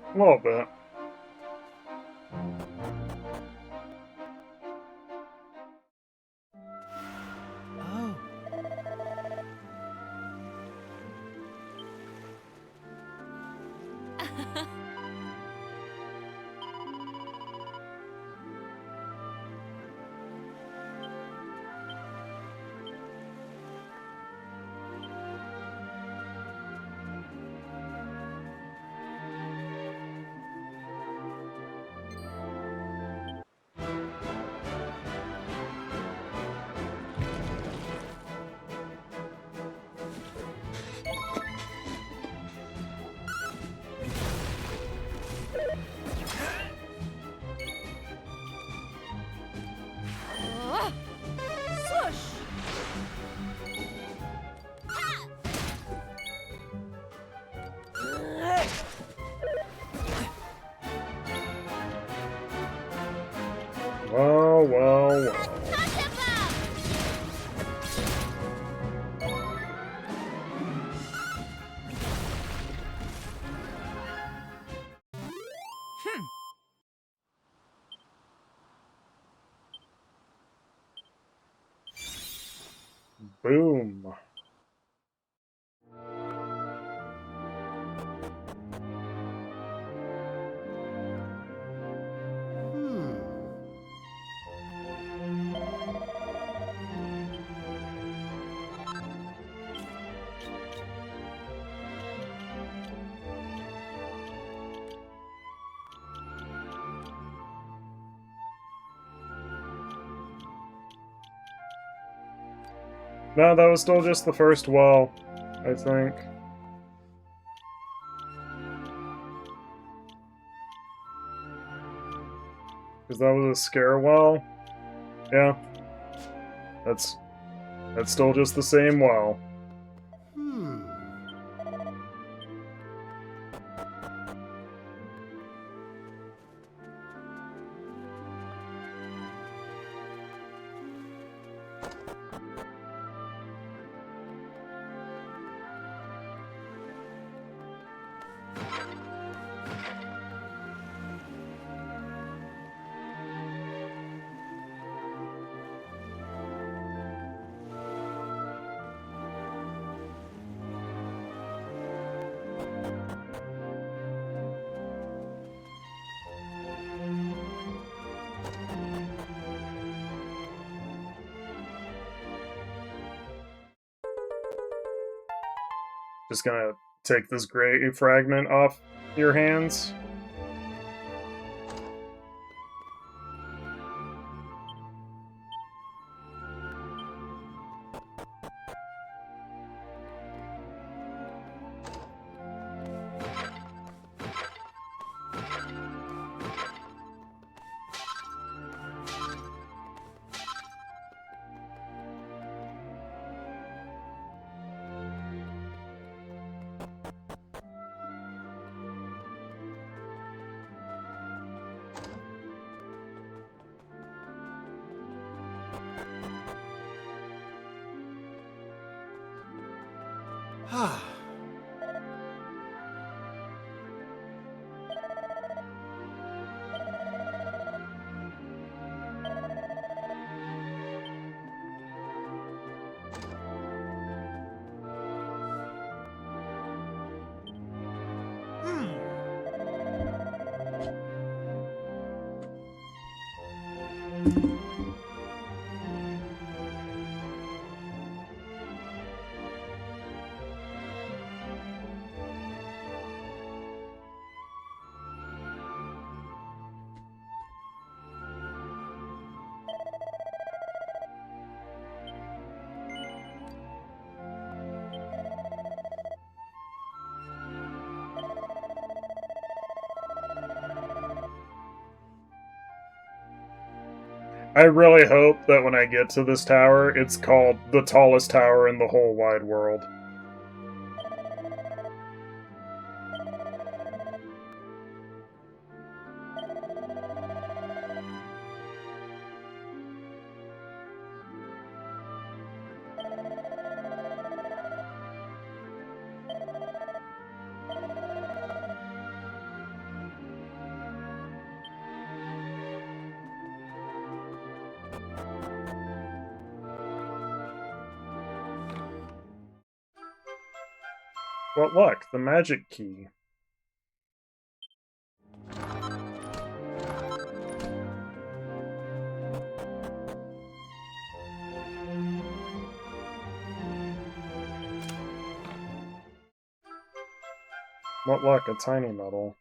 A little bit. Well, well, well. Boom. No, that was still just the first well, I think. Because that was a scare well? Yeah. That's still just the same well. Just gonna take this gray fragment off your hands. I really hope that when I get to this tower, it's called the tallest tower in the whole wide world. What luck, the magic key. What luck, a tiny medal.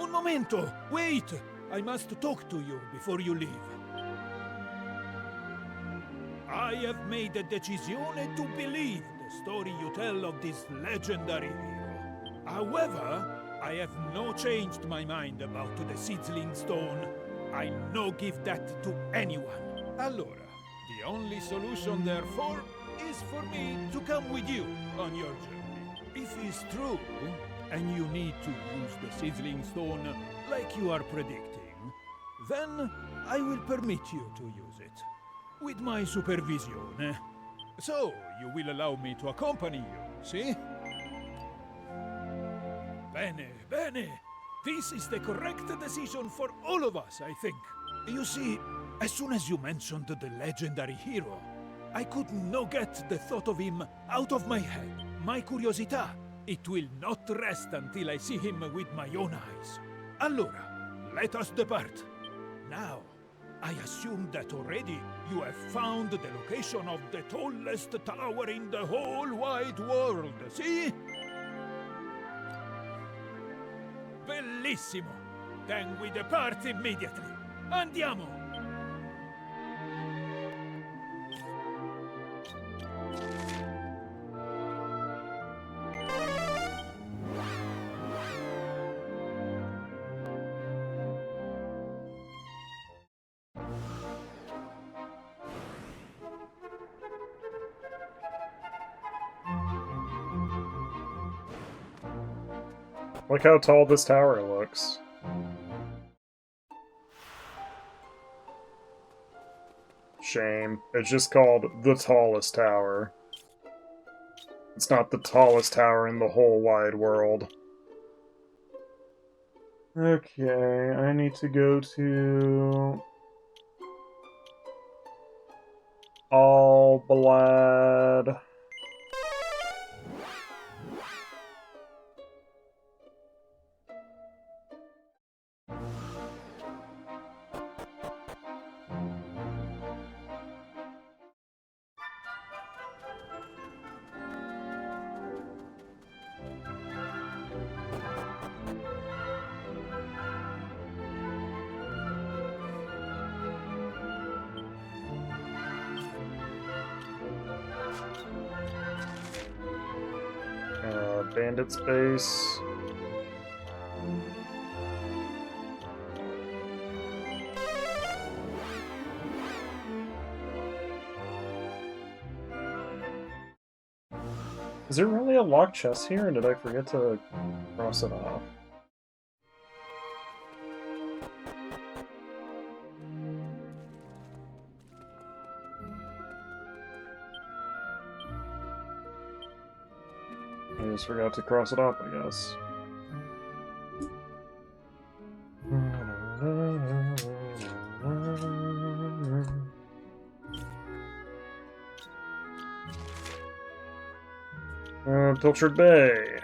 Un momento! Wait! I must talk to you before you leave. I have made a decisione to believe the story you tell of this legendary hero. However, I have no changed my mind about the Sizzling Stone. I no give that to anyone. Allora, the only solution therefore is for me to come with you on your journey. If it's true, and you need to use the Sizzling Stone like you are predicting, then I will permit you to use it. With my supervision. So, you will allow me to accompany you, see? Bene, bene. This is the correct decision for all of us, I think. You see, as soon as you mentioned the legendary hero, I could not get the thought of him out of my head. My curiosità, it will not rest until I see him with my own eyes. Allora, let us depart. Now, I assume that already you have found the location of the tallest tower in the whole wide world, see? Bellissimo! Then we depart immediately. Andiamo! Look how tall this tower looks. Shame. It's just called the tallest tower. It's not the tallest tower in the whole wide world. Okay, I need to go to... Albalad. Bandit space. Is there really a locked chest here, or did I forget to cross it off? I just forgot to cross it off, I guess. Pilchard Bay.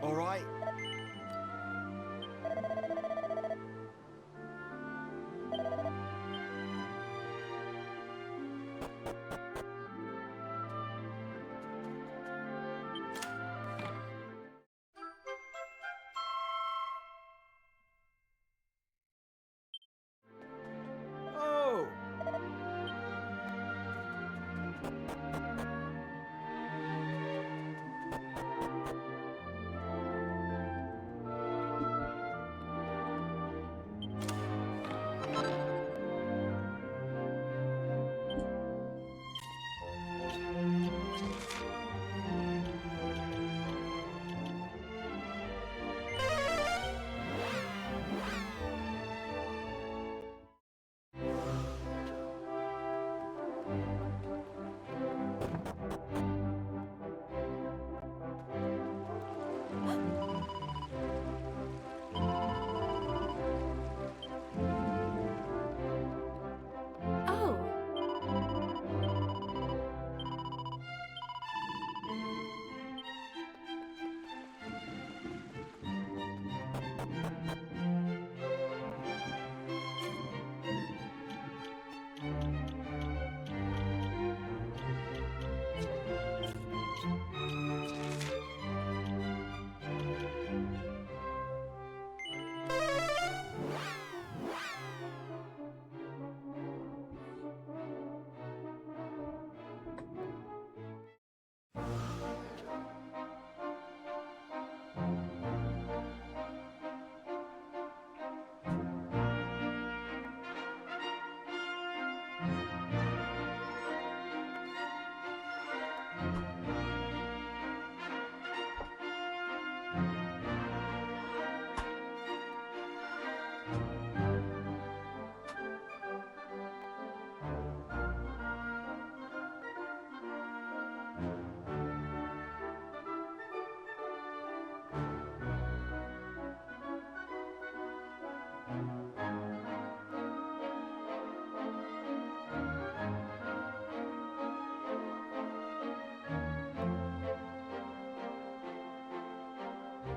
All right. Oh!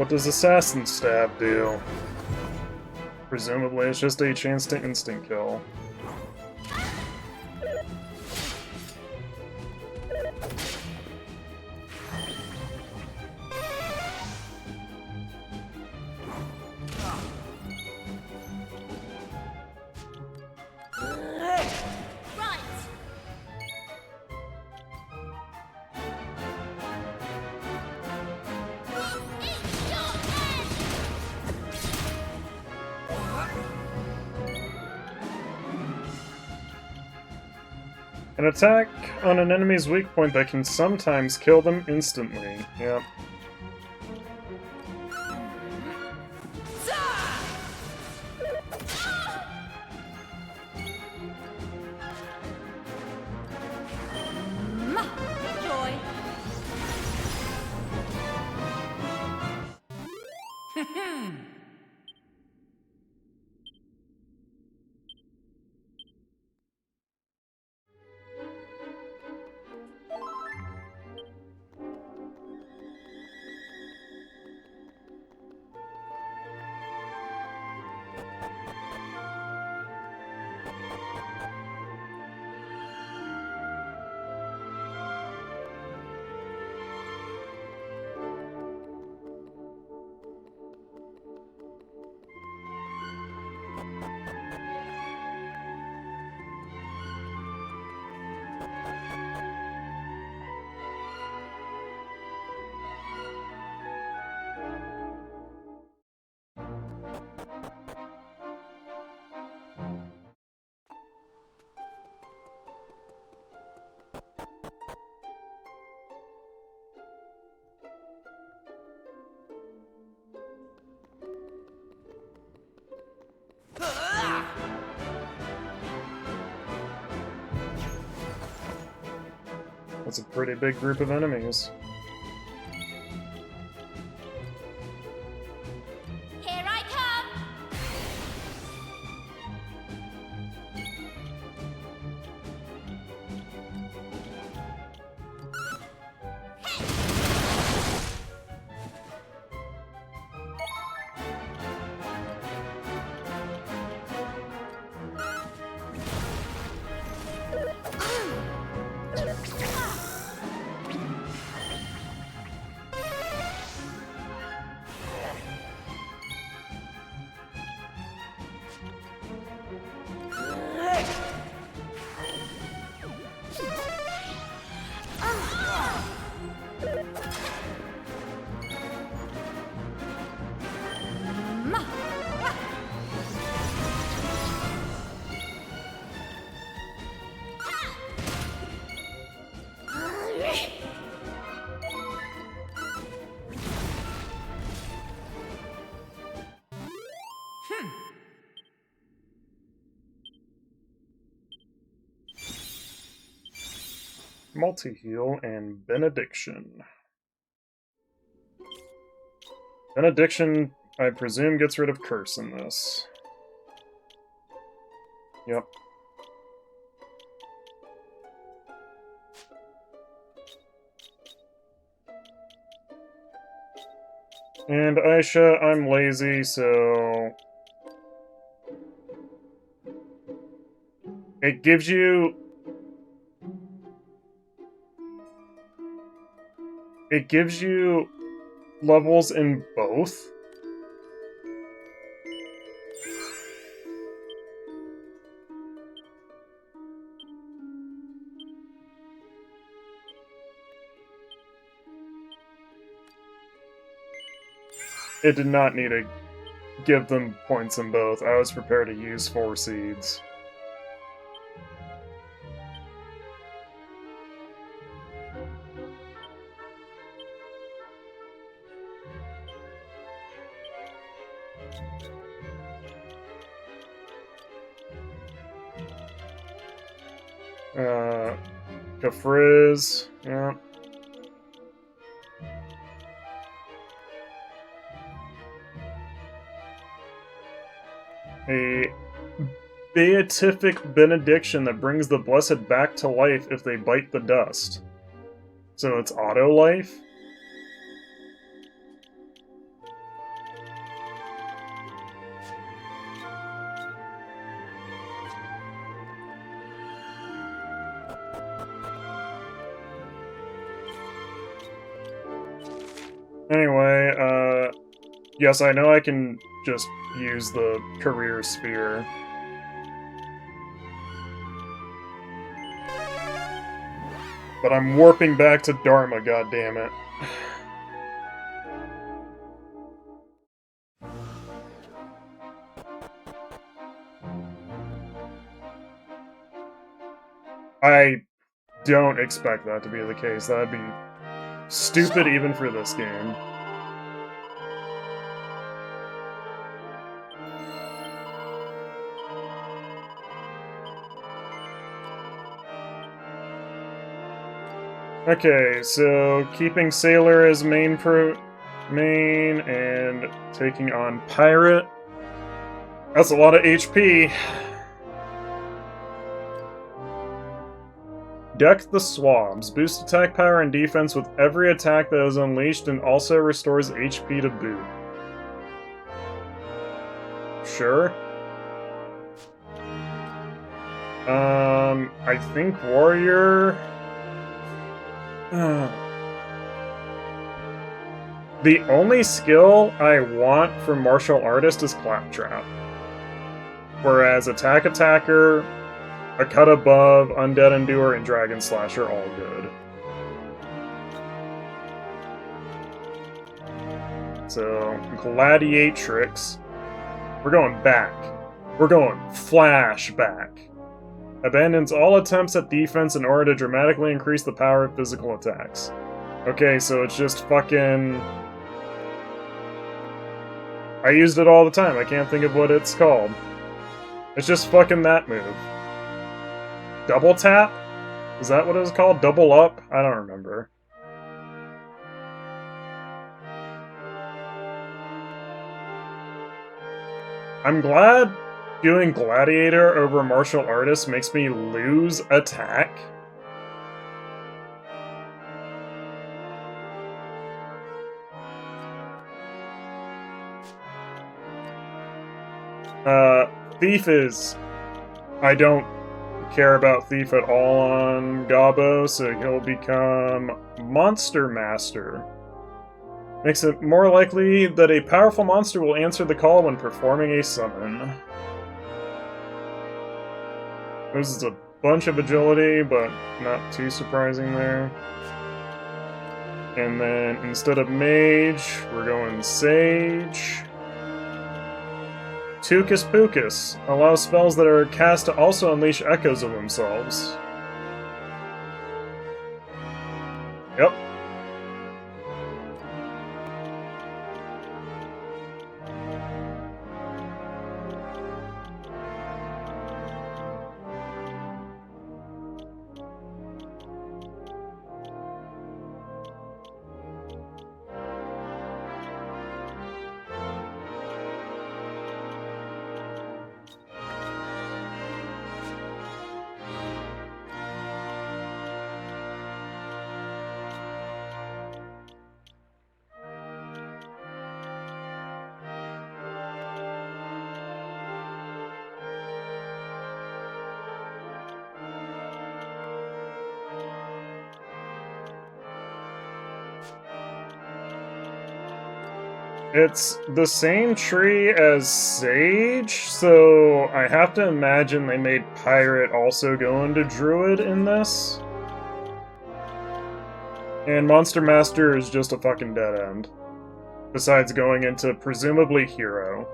What does Assassin Stab do? Presumably it's just a chance to instant kill. An attack on an enemy's weak point that can sometimes kill them instantly. Yep. Joy. That's a pretty big group of enemies. Here I come! Multi-heal and Benediction. Benediction, I presume, gets rid of Curse in this. Yep. And Aisha, I'm lazy, so... It gives you... It gives you levels in both. It did not need to give them points in both. I was prepared to use 4 seeds. Kafriz, yeah. A beatific benediction that brings the blessed back to life if they bite the dust. So it's auto life? Anyway, yes, I know I can just use the career sphere. But I'm warping back to Dharma, goddammit. I don't expect that to be the case. That'd be stupid even for this game. Okay, so keeping Sailor as main and taking on Pirate. That's a lot of HP. Deck the Swabs. Boost attack power and defense with every attack that is unleashed and also restores HP to boot. Sure. I think Warrior... The only skill I want for Martial Artist is Claptrap. Whereas Attack Attacker, A Cut Above, Undead Endure, and Dragon Slash are all good. So, Gladiatrix. We're going back. We're going flashback. Abandons all attempts at defense in order to dramatically increase the power of physical attacks. Okay, so it's just fucking... I used it all the time, I can't think of what it's called. It's just fucking that move. Double tap? Is that what it was called? Double up? I don't remember. I'm glad doing Gladiator over Martial Artist makes me lose attack. Thief is... I don't care about Thief at all on Gabo, so he'll become Monster Master. Makes it more likely that a powerful monster will answer the call when performing a summon. Loses a bunch of agility, but not too surprising there. And then instead of Mage, we're going Sage. Tucus Pucus allows spells that are cast to also unleash echoes of themselves. Yep. It's the same tree as Sage, so I have to imagine they made Pirate also go into Druid in this. And Monster Master is just a fucking dead end. Besides going into presumably Hero.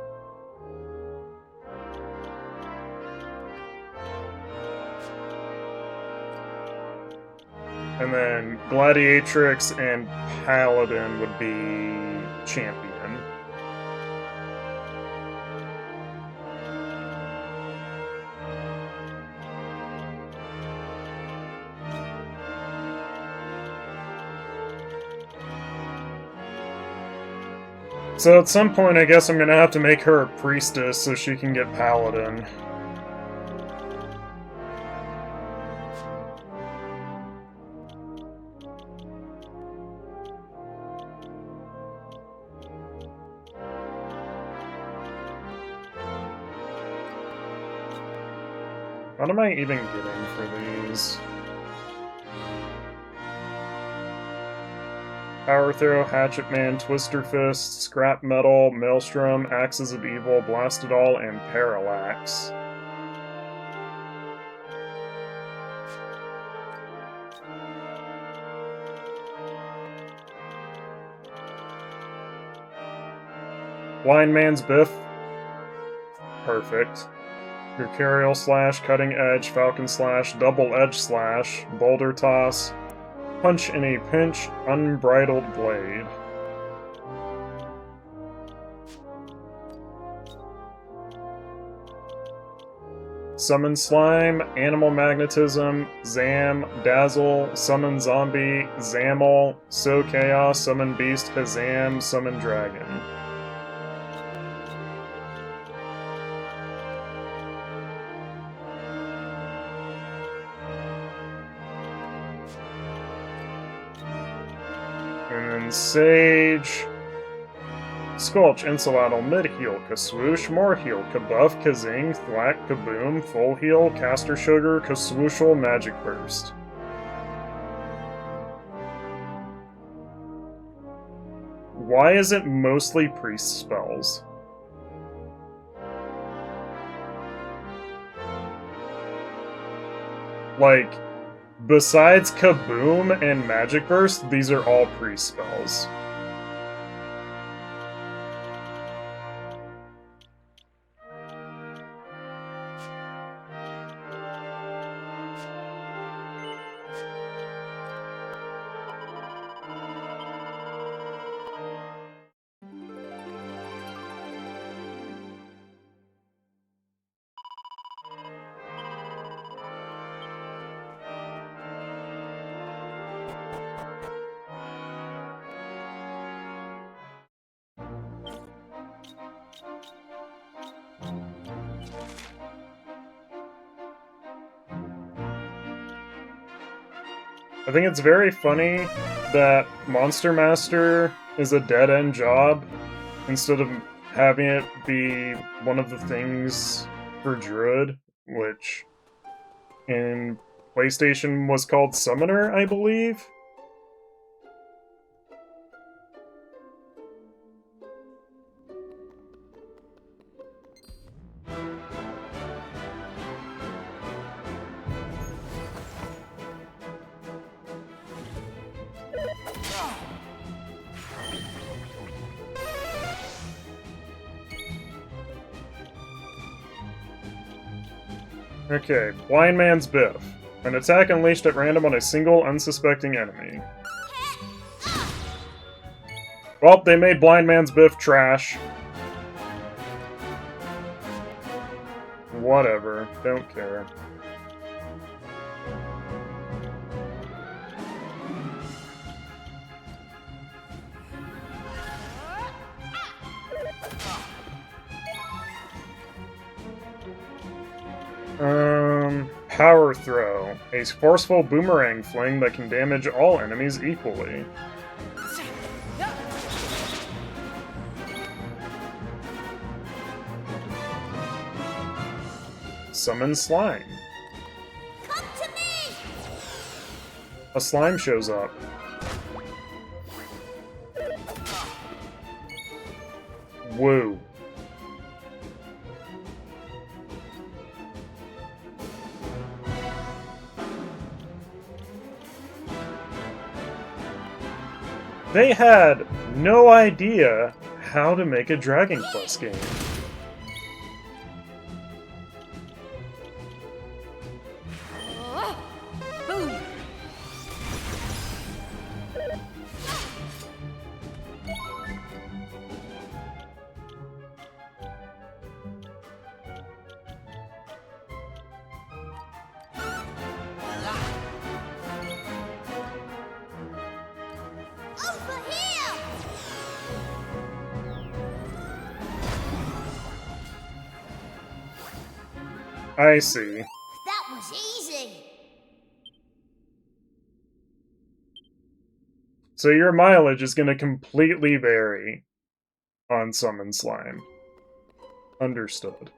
And then Gladiatrix and Paladin would be Champion. So at some point, I guess I'm gonna have to make her a priestess so she can get Paladin. What am I even getting for these? Power Throw, Hatchet Man, Twister Fist, Scrap Metal, Maelstrom, Axes of Evil, Blastidol, and Parallax. Blind Man's Biff. Perfect. Mercurial Slash, Cutting Edge, Falcon Slash, Double Edge Slash, Boulder Toss, Punch in a Pinch, Unbridled Blade. Summon Slime, Animal Magnetism, Zam, Dazzle, Summon Zombie, Zamel, So Chaos, Summon Beast, Kazam, Summon Dragon. And then Sage, Squelch, Insulattle, Mid-Heal, Kaswoosh, More Heal, Kabuff, Kazing, Thwack, Kaboom, Full Heal, Caster Sugar, Kaswooshal, Magic Burst. Why is it mostly priest spells? Like, besides Kaboom and Magic Burst, these are all priest spells. I think it's very funny that Monster Master is a dead-end job instead of having it be one of the things for Druid, which in PlayStation was called Summoner, I believe. Okay, Blind Man's Biff. An attack unleashed at random on a single, unsuspecting enemy. Well, they made Blind Man's Biff trash. Whatever, don't care. Power Throw. A forceful boomerang fling that can damage all enemies equally. Summon Slime. Come to me! A slime shows up. Woo. They had no idea how to make a Dragon Quest game. Boom! Over here! I see. That was easy. So your mileage is going to completely vary on Summon Slime. Understood.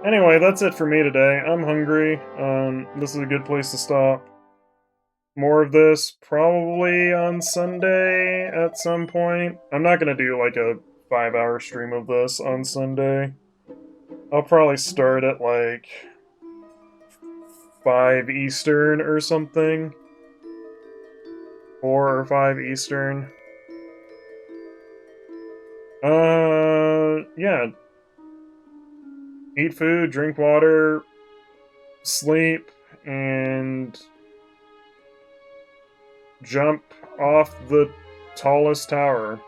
Anyway, that's it for me today. I'm hungry. This is a good place to stop. More of this probably on Sunday at some point. I'm not gonna do like a 5-hour stream of this on Sunday. I'll probably start at like 5 Eastern or something. 4 or 5 Eastern. Yeah. Eat food, drink water, sleep, and jump off the tallest tower.